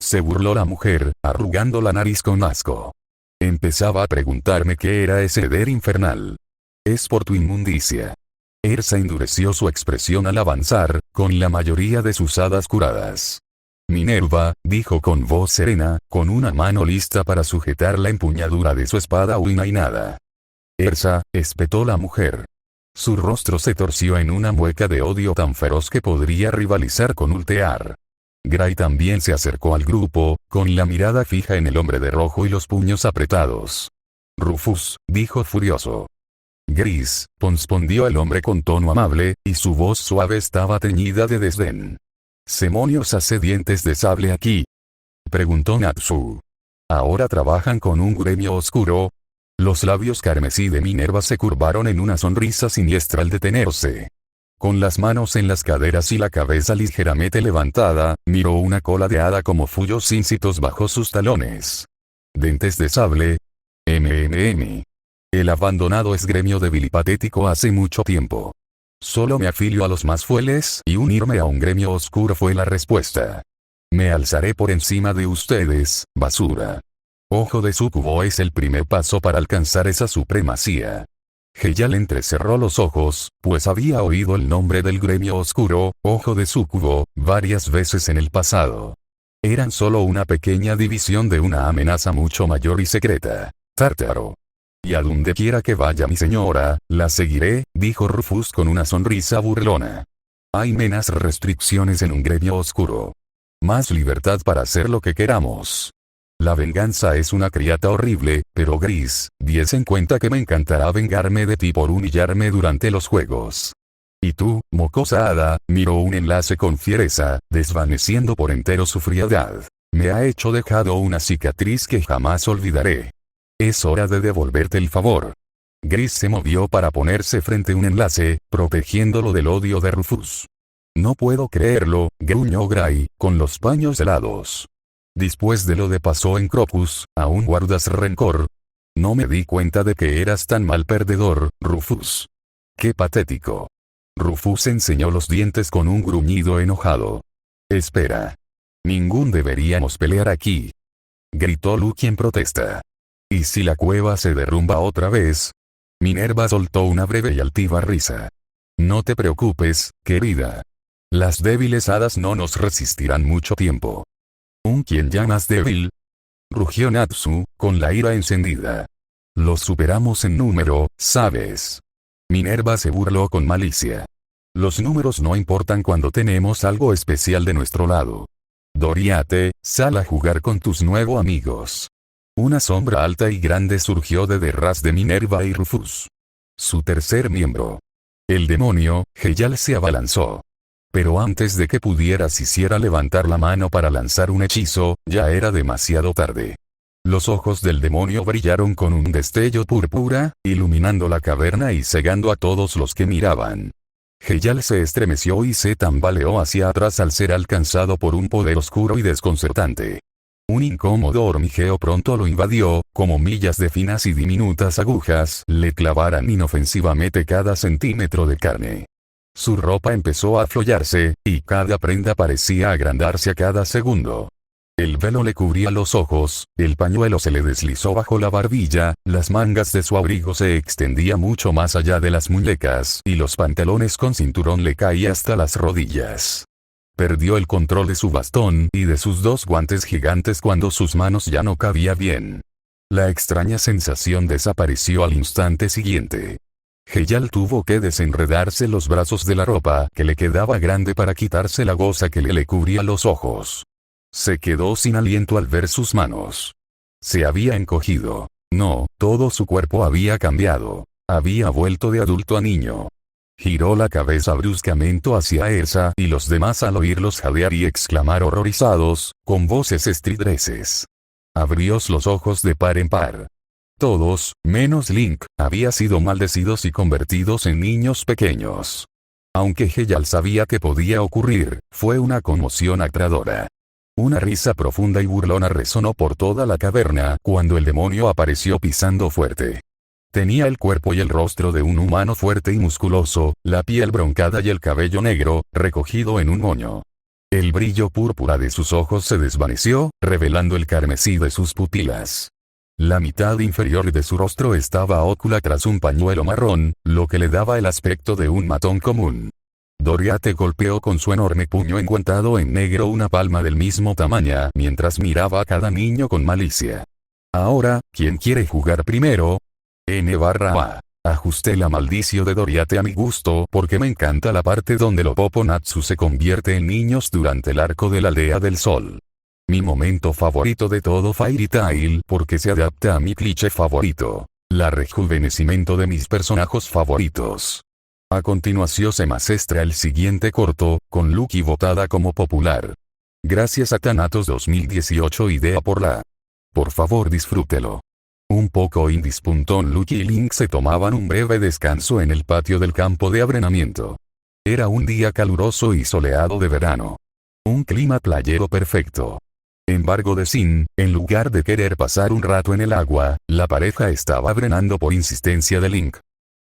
Speaker 2: Se burló la mujer, arrugando la nariz con asco. Empezaba a preguntarme qué era ese hedor infernal. Es por tu inmundicia. Ersa endureció su expresión al avanzar, con la mayoría de sus hadas curadas. Minerva, dijo con voz serena, con una mano lista para sujetar la empuñadura de su espada huinainada. Ersa, espetó la mujer. Su rostro se torció en una mueca de odio tan feroz que podría rivalizar con Ultear. Gray también se acercó al grupo, con la mirada fija en el hombre de rojo y los puños apretados. Rufus, dijo furioso. Gris, respondió el hombre con tono amable, y su voz suave estaba teñida de desdén. ¿Demonios hace dientes de sable aquí? Preguntó Natsu. ¿Ahora trabajan con un gremio oscuro? Los labios carmesí de Minerva se curvaron en una sonrisa siniestra al detenerse. Con las manos en las caderas y la cabeza ligeramente levantada, miró una cola de hada como fullos íncitos bajo sus talones. ¿Dentes de sable? El abandonado es gremio débil y patético hace mucho tiempo. Solo me afilio a los más fieles y unirme a un gremio oscuro fue la respuesta. Me alzaré por encima de ustedes, basura. Ojo de Sucubo es el primer paso para alcanzar esa supremacía. Heyal entrecerró los ojos, pues había oído el nombre del gremio oscuro, Ojo de Sucubo, varias veces en el pasado. Eran solo una pequeña división de una amenaza mucho mayor y secreta. Tártaro. Y a donde quiera que vaya mi señora, la seguiré, dijo Rufus con una sonrisa burlona. Hay menos restricciones en un gremio oscuro. Más libertad para hacer lo que queramos. La venganza es una criata horrible, pero Gris, diez en cuenta que me encantará vengarme de ti por humillarme durante los juegos. Y tú, mocosa hada, miró un enlace con fiereza, desvaneciendo por entero su frialdad. Me ha hecho dejado una cicatriz que jamás olvidaré. Es hora de devolverte el favor. Gris se movió para ponerse frente a un enlace, protegiéndolo del odio de Rufus. No puedo creerlo, gruñó Gray, con los paños helados. Después de lo de pasó en Crocus, ¿aún guardas rencor? No me di cuenta de que eras tan mal perdedor, Rufus. Qué patético. Rufus enseñó los dientes con un gruñido enojado. Espera. Ningún deberíamos pelear aquí. Gritó Luke en protesta. ¿Y si la cueva se derrumba otra vez? Minerva soltó una breve y altiva risa. No te preocupes, querida. Las débiles hadas no nos resistirán mucho tiempo. ¿Un quién llamas débil? Rugió Natsu, con la ira encendida. Los superamos en número, ¿sabes? Minerva se burló con malicia. Los números no importan cuando tenemos algo especial de nuestro lado. Doriate, sal a jugar con tus nuevos amigos. Una sombra alta y grande surgió de detrás de Minerva y Rufus. Su tercer miembro. El demonio, Heyal se abalanzó. Pero antes de que pudiera siquiera levantar la mano para lanzar un hechizo, ya era demasiado tarde. Los ojos del demonio brillaron con un destello púrpura, iluminando la caverna y cegando a todos los que miraban. Heyal se estremeció y se tambaleó hacia atrás al ser alcanzado por un poder oscuro y desconcertante. Un incómodo hormigueo pronto lo invadió, como millas de finas y diminutas agujas le clavaran inofensivamente cada centímetro de carne. Su ropa empezó a aflojarse, y cada prenda parecía agrandarse a cada segundo. El velo le cubría los ojos, el pañuelo se le deslizó bajo la barbilla, las mangas de su abrigo se extendían mucho más allá de las muñecas y los pantalones con cinturón le caían hasta las rodillas. Perdió el control de su bastón y de sus dos guantes gigantes cuando sus manos ya no cabían bien. La extraña sensación desapareció al instante siguiente. Heyal tuvo que desenredarse los brazos de la ropa que le quedaba grande para quitarse la goza que le cubría los ojos. Se quedó sin aliento al ver sus manos. Se había encogido. No, todo su cuerpo había cambiado. Había vuelto de adulto a niño. Giró la cabeza bruscamente hacia Elsa y los demás al oírlos jadear y exclamar horrorizados, con voces estridentes. Abrió los ojos de par en par. Todos, menos Link, habían sido maldecidos y convertidos en niños pequeños. Aunque Heyal sabía que podía ocurrir, fue una conmoción aterradora. Una risa profunda y burlona resonó por toda la caverna cuando el demonio apareció pisando fuerte. Tenía el cuerpo y el rostro de un humano fuerte y musculoso, la piel broncada y el cabello negro, recogido en un moño. El brillo púrpura de sus ojos se desvaneció, revelando el carmesí de sus pupilas. La mitad inferior de su rostro estaba ócula tras un pañuelo marrón, lo que le daba el aspecto de un matón común. Doriath golpeó con su enorme puño enguantado en negro una palma del mismo tamaño mientras miraba a cada niño con malicia. Ahora, ¿quién quiere jugar primero? N/A. Ajusté la maldición de Doriath a mi gusto porque me encanta la parte donde Lopopo Natsu se convierte en niños durante el arco de la aldea del sol. Mi momento favorito de todo Fairy Tail porque se adapta a mi cliché favorito. La rejuvenecimiento de mis personajes favoritos. A continuación se muestra el siguiente corto, con Lucky votada como popular. Gracias a Thanatos 2018 idea por la. Por favor disfrútelo. Un poco indies. Lucky y Link se tomaban un breve descanso en el patio del campo de entrenamiento. Era un día caluroso y soleado de verano. Un clima playero perfecto. Embargo de Sin, en lugar de querer pasar un rato en el agua, la pareja estaba entrenando por insistencia de Link.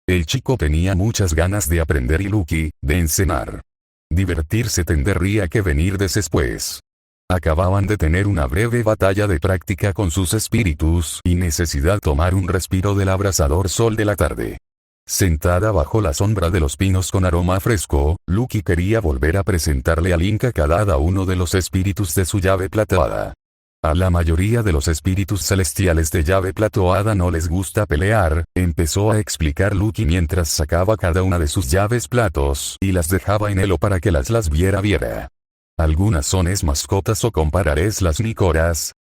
Speaker 2: El chico tenía muchas ganas de aprender y Lucky, de enseñar. Divertirse tendría que venir después. Acababan de tener una breve batalla de práctica con sus espíritus y necesidad tomar un respiro del abrasador sol de la tarde. Sentada bajo la sombra de los pinos con aroma fresco, Lucky quería volver a presentarle a Link a cada uno de los espíritus de su llave plateada. A la mayoría de los espíritus celestiales de llave plateada no les gusta pelear, empezó a explicar Lucky mientras sacaba cada una de sus llaves platos y las dejaba en elo para que las viera. Algunas son mascotas o compararés las Nicoras,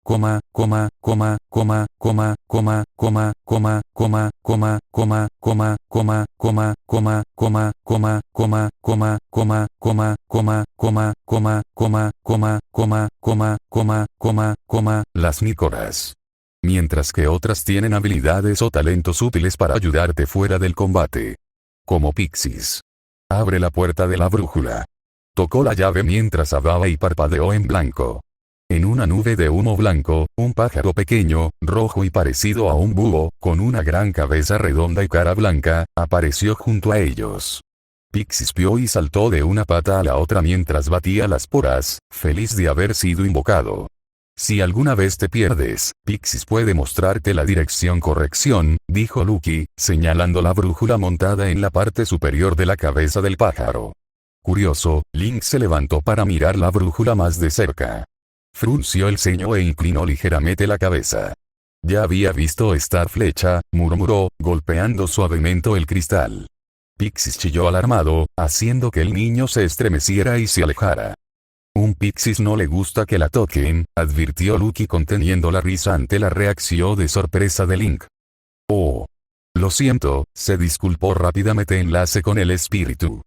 Speaker 2: las Nicoras. Mientras que otras tienen habilidades o talentos útiles para ayudarte fuera del combate. Como Pixies. Abre la puerta de la brújula. Tocó la llave mientras hablaba y parpadeó en blanco. En una nube de humo blanco, un pájaro pequeño, rojo y parecido a un búho, con una gran cabeza redonda y cara blanca, apareció junto a ellos. Pixies vio y saltó de una pata a la otra mientras batía las poras, feliz de haber sido invocado. Si alguna vez te pierdes, Pixies puede mostrarte la dirección corrección, dijo Lucky, señalando la brújula montada en la parte superior de la cabeza del pájaro. Curioso, Link se levantó para mirar la brújula más de cerca. Frunció el ceño e inclinó ligeramente la cabeza. Ya había visto esta flecha, murmuró, golpeando suavemente el cristal. Pixies chilló alarmado, haciendo que el niño se estremeciera y se alejara. Un Pixies no le gusta que la toquen, advirtió Lucky conteniendo la risa ante la reacción de sorpresa de Link. Oh. Lo siento, se disculpó rápidamente enlace con el espíritu.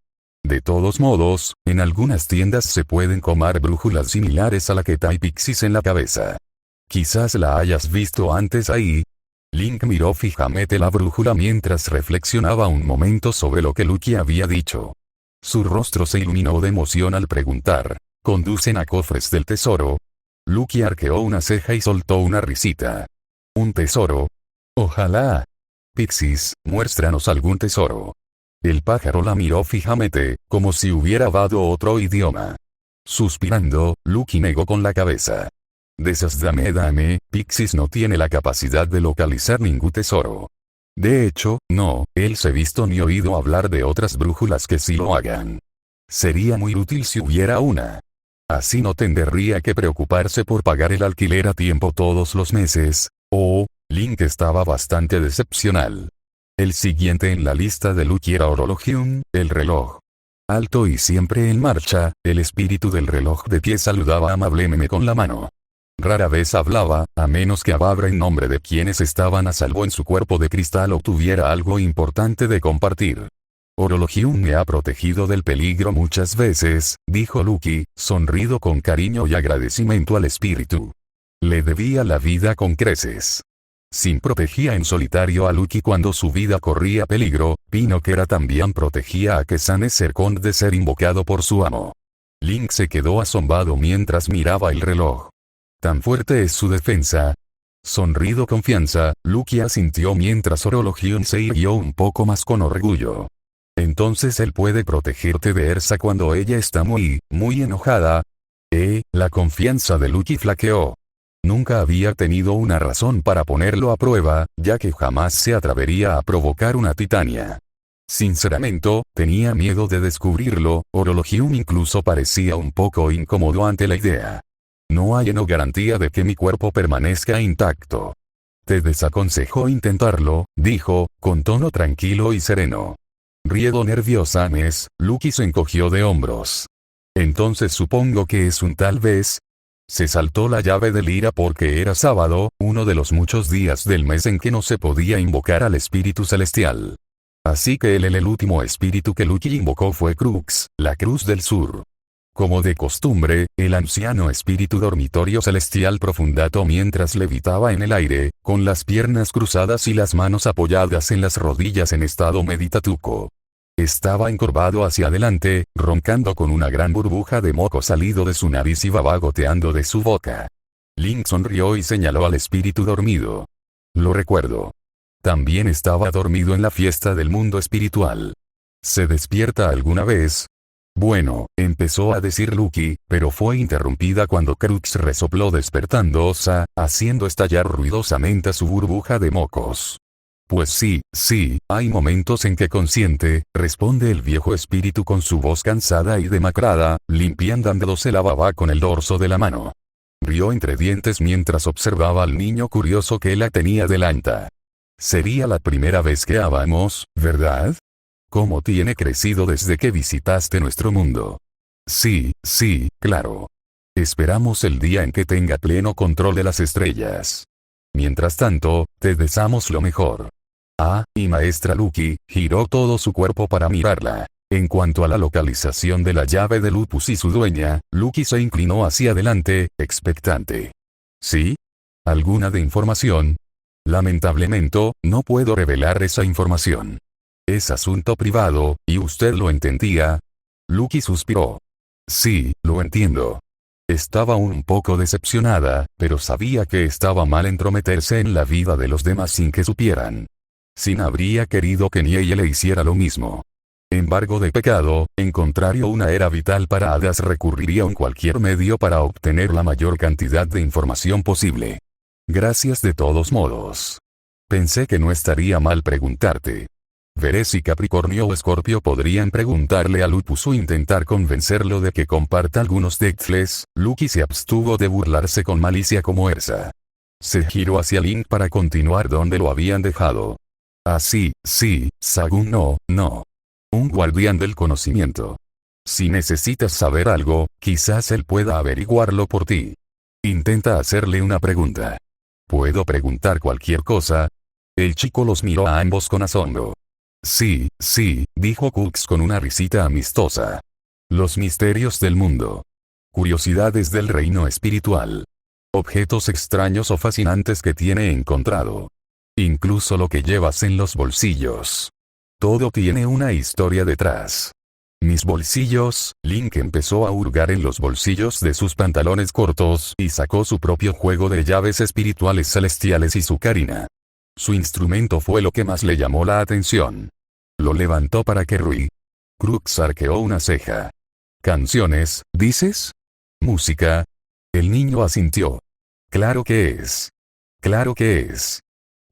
Speaker 2: De todos modos, en algunas tiendas se pueden comprar brújulas similares a la que trae Pixies en la cabeza. Quizás la hayas visto antes ahí. Link miró fijamente la brújula mientras reflexionaba un momento sobre lo que Lucky había dicho. Su rostro se iluminó de emoción al preguntar, ¿conducen a cofres del tesoro? Lucky arqueó una ceja y soltó una risita. ¿Un tesoro? Ojalá. Pixies, muéstranos algún tesoro. El pájaro la miró fijamente, como si hubiera hablado otro idioma. Suspirando, Lucky negó con la cabeza. Dame, Pixies no tiene la capacidad de localizar ningún tesoro. De hecho, no, él se ha visto ni oído hablar de otras brújulas que sí lo hagan. Sería muy útil si hubiera una. Así no tendría que preocuparse por pagar el alquiler a tiempo todos los meses. Link estaba bastante decepcional. El siguiente en la lista de Lucky era Orologium, el reloj. Alto y siempre en marcha, el espíritu del reloj de pie saludaba amablemente con la mano. Rara vez hablaba, a menos que hablara en nombre de quienes estaban a salvo en su cuerpo de cristal o tuviera algo importante de compartir. Orologium me ha protegido del peligro muchas veces, dijo Lucky, sonrido con cariño y agradecimiento al espíritu. Le debía la vida con creces. Sin protegía en solitario a Lucky cuando su vida corría peligro, Pinocchio también protegía a Kesane Serkon de ser invocado por su amo. Link se quedó asombrado mientras miraba el reloj. ¿Tan fuerte es su defensa? Sonrido confianza, Lucky asintió mientras Orologium se irguió un poco más con orgullo. Entonces él puede protegerte de Ersa cuando ella está muy enojada. La confianza de Lucky flaqueó. Nunca había tenido una razón para ponerlo a prueba, ya que jamás se atrevería a provocar una Titania. Sinceramente, tenía miedo de descubrirlo, Orologium incluso parecía un poco incómodo ante la idea. No hay garantía de que mi cuerpo permanezca intacto. Te desaconsejo intentarlo, dijo, con tono tranquilo y sereno. Riendo nerviosa Lucky se encogió de hombros. Entonces supongo que es un tal vez. Se saltó la llave del ira porque era sábado, uno de los muchos días del mes en que no se podía invocar al espíritu celestial. Así que el último espíritu que Lucky invocó fue Crux, la Cruz del Sur. Como de costumbre, el anciano espíritu dormitorio celestial profundato mientras levitaba en el aire, con las piernas cruzadas y las manos apoyadas en las rodillas en estado meditativo. Estaba encorvado hacia adelante, roncando con una gran burbuja de moco salido de su nariz y baba goteando de su boca. Link sonrió y señaló al espíritu dormido. Lo recuerdo. También estaba dormido en la fiesta del mundo espiritual. ¿Se despierta alguna vez? Bueno, empezó a decir Lucky, pero fue interrumpida cuando Crux resopló despertando Osa, haciendo estallar ruidosamente su burbuja de mocos. Pues sí, hay momentos en que consciente, responde el viejo espíritu con su voz cansada y demacrada, limpiándose la baba con el dorso de la mano. Rió entre dientes mientras observaba al niño curioso que la tenía delante. Sería la primera vez que hablamos, ¿verdad? ¿Cómo tiene crecido desde que visitaste nuestro mundo? Sí, claro. Esperamos el día en que tenga pleno control de las estrellas. Mientras tanto, te deseamos lo mejor. Y maestra Lucky, giró todo su cuerpo para mirarla. En cuanto a la localización de la llave de Lupus y su dueña, Lucky se inclinó hacia adelante, expectante. ¿Sí? ¿Alguna de información? Lamentablemente, no puedo revelar esa información. Es asunto privado, y usted lo entendía. Lucky suspiró. Sí, lo entiendo. Estaba un poco decepcionada, pero sabía que estaba mal entrometerse en la vida de los demás sin que supieran. Sin habría querido que ni ella le hiciera lo mismo. Embargo de pecado, en contrario una era vital para hadas recurriría a cualquier medio para obtener la mayor cantidad de información posible. Gracias de todos modos. Pensé que no estaría mal preguntarte. Veré si Capricornio o Escorpio podrían preguntarle a Lupus o intentar convencerlo de que comparta algunos decles. Lucky se abstuvo de burlarse con malicia como Ersa. Se giró hacia Link para continuar donde lo habían dejado. Sí, Sagun no. Un guardián del conocimiento. Si necesitas saber algo, quizás él pueda averiguarlo por ti. Intenta hacerle una pregunta. ¿Puedo preguntar cualquier cosa? El chico los miró a ambos con asombro. Sí, dijo Crux con una risita amistosa. Los misterios del mundo. Curiosidades del reino espiritual.
Speaker 1: objetos extraños o fascinantes que tiene encontrado. Incluso lo que llevas en los bolsillos. Todo tiene una historia detrás. Mis bolsillos. Link empezó a hurgar en los bolsillos de sus pantalones cortos y sacó su propio juego de llaves espirituales celestiales y su carina. Su instrumento fue lo que más le llamó la atención. Lo levantó para que Rui. Crux arqueó una ceja. ¿Canciones, dices? ¿Música? El niño asintió. Claro que es. Claro que es.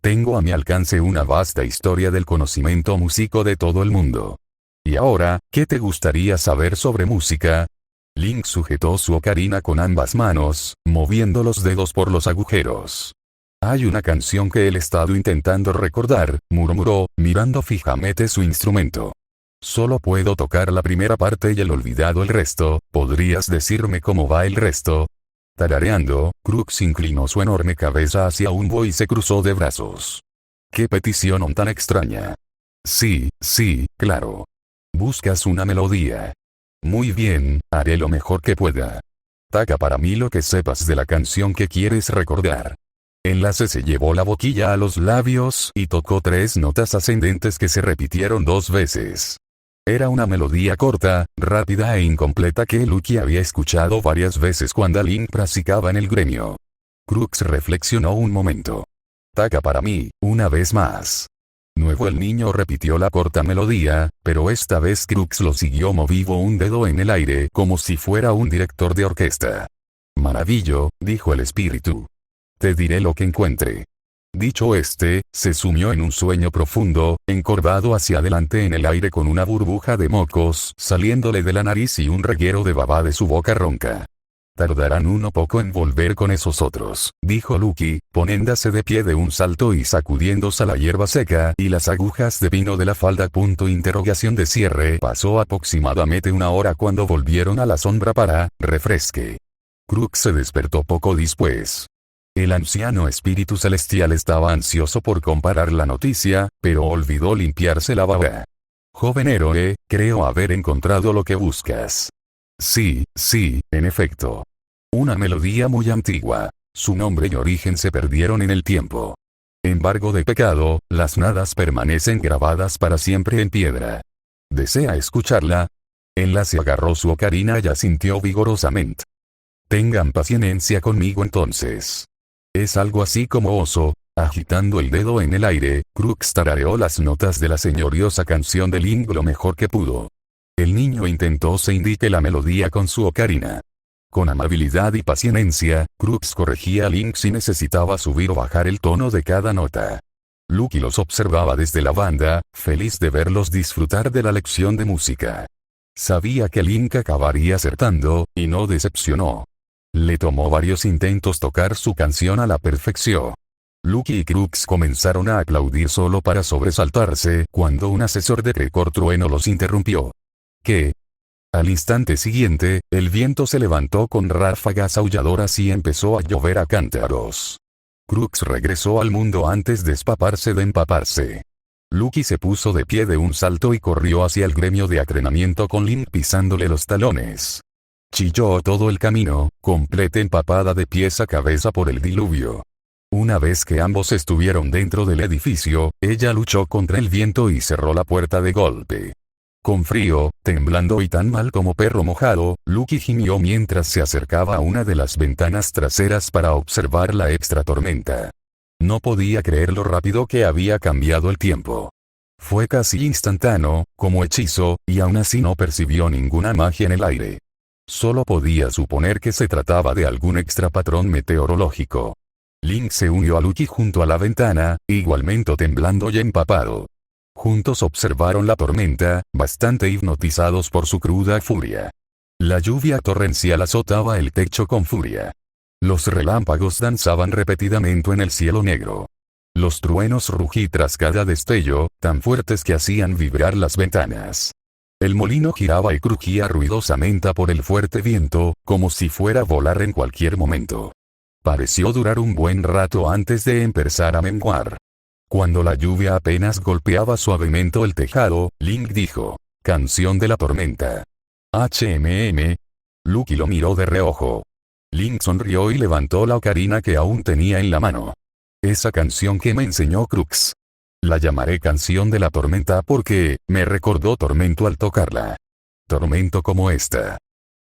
Speaker 1: Tengo a mi alcance una vasta historia del conocimiento músico de todo el mundo. Y ahora, ¿qué te gustaría saber sobre música? Link sujetó su ocarina con ambas manos, moviendo los dedos por los agujeros. Hay una canción que él estado intentando recordar, murmuró, mirando fijamente su instrumento. Solo puedo tocar la primera parte y he olvidado el resto, ¿podrías decirme cómo va el resto? Tarareando, Crux inclinó su enorme cabeza hacia Umbo y se cruzó de brazos. ¡Qué petición tan extraña! Sí, claro. Buscas una melodía. Muy bien, haré lo mejor que pueda. Taca para mí lo que sepas de la canción que quieres recordar. Enlace se llevó la boquilla a los labios y tocó 3 notas ascendentes que se repitieron 2 veces. Era una melodía corta, rápida e incompleta que Lucky había escuchado varias veces cuando Link practicaba en el gremio. Crux reflexionó un momento. Taca para mí, una vez más. Nuevo el niño repitió la corta melodía, pero esta vez Crux lo siguió moviendo un dedo en el aire como si fuera un director de orquesta. Maravillo, dijo el espíritu. Te diré lo que encuentre. Dicho se sumió en un sueño profundo, encorvado hacia adelante en el aire con una burbuja de mocos saliéndole de la nariz y un reguero de baba de su boca ronca. Tardarán un poco en volver con esos otros, dijo Lucky, poniéndose de pie de un salto y sacudiéndose la hierba seca y las agujas de vino de la falda. De cierre. Pasó aproximadamente 1 hora cuando volvieron a la sombra para refresque. Crux se despertó poco después. El anciano espíritu celestial estaba ansioso por comparar la noticia, pero olvidó limpiarse la baba. Joven héroe, creo haber encontrado lo que buscas. Sí, en efecto. Una melodía muy antigua. Su nombre y origen se perdieron en el tiempo. Embargo de pecado, las nadas permanecen grabadas para siempre en piedra. ¿Desea escucharla? Enlace agarró su ocarina y asintió vigorosamente. Tengan paciencia conmigo entonces. Es algo así como oso. Agitando el dedo en el aire, Crux tarareó las notas de la señoriosa canción de Link lo mejor que pudo. El niño intentó se indique la melodía con su ocarina. Con amabilidad y paciencia, Crux corregía a Link si necesitaba subir o bajar el tono de cada nota. Lucky los observaba desde la banda, feliz de verlos disfrutar de la lección de música. Sabía que Link acabaría acertando, y no decepcionó. Le tomó varios intentos tocar su canción a la perfección. Lucky y Crux comenzaron a aplaudir solo para sobresaltarse cuando un asesor de Precor Trueno los interrumpió. ¿Qué? Al instante siguiente, el viento se levantó con ráfagas aulladoras y empezó a llover a cántaros. Crux regresó al mundo antes de empaparse. Lucky se puso de pie de un salto y corrió hacia el gremio de entrenamiento con Link pisándole los talones. Chilló todo el camino, completa empapada de pies a cabeza por el diluvio. Una vez que ambos estuvieron dentro del edificio, ella luchó contra el viento y cerró la puerta de golpe. Con frío, temblando y tan mal como perro mojado, Lucky gimió mientras se acercaba a una de las ventanas traseras para observar la extra tormenta. No podía creer lo rápido que había cambiado el tiempo. Fue casi instantáneo, como hechizo, y aún así no percibió ninguna magia en el aire. Solo podía suponer que se trataba de algún extra patrón meteorológico. Link se unió a Lucky junto a la ventana, igualmente temblando y empapado. Juntos observaron la tormenta, bastante hipnotizados por su cruda furia. La lluvia torrencial azotaba el techo con furia. Los relámpagos danzaban repetidamente en el cielo negro. Los truenos rugían tras cada destello, tan fuertes que hacían vibrar las ventanas. El molino giraba y crujía ruidosamente por el fuerte viento, como si fuera a volar en cualquier momento. Pareció durar un buen rato antes de empezar a menguar. Cuando la lluvia apenas golpeaba suavemente el tejado, Link dijo: «Canción de la tormenta». «HMM». Lucky lo miró de reojo. Link sonrió y levantó la ocarina que aún tenía en la mano. Esa canción que me enseñó Crux. La llamaré Canción de la Tormenta porque, me recordó tormento al tocarla. Tormento como esta.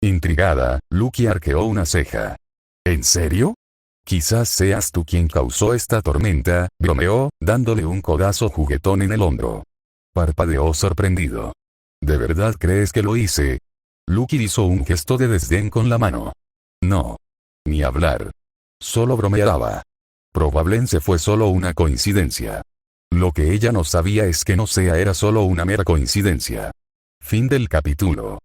Speaker 1: Intrigada, Lucky arqueó una ceja. ¿En serio? Quizás seas tú quien causó esta tormenta, bromeó, dándole un codazo juguetón en el hombro. Parpadeó sorprendido. ¿De verdad crees que lo hice? Lucky hizo un gesto de desdén con la mano. No. Ni hablar. Solo bromeaba. Probablemente fue solo una coincidencia. Lo que ella no sabía es que no sea era solo una mera coincidencia. Fin del capítulo.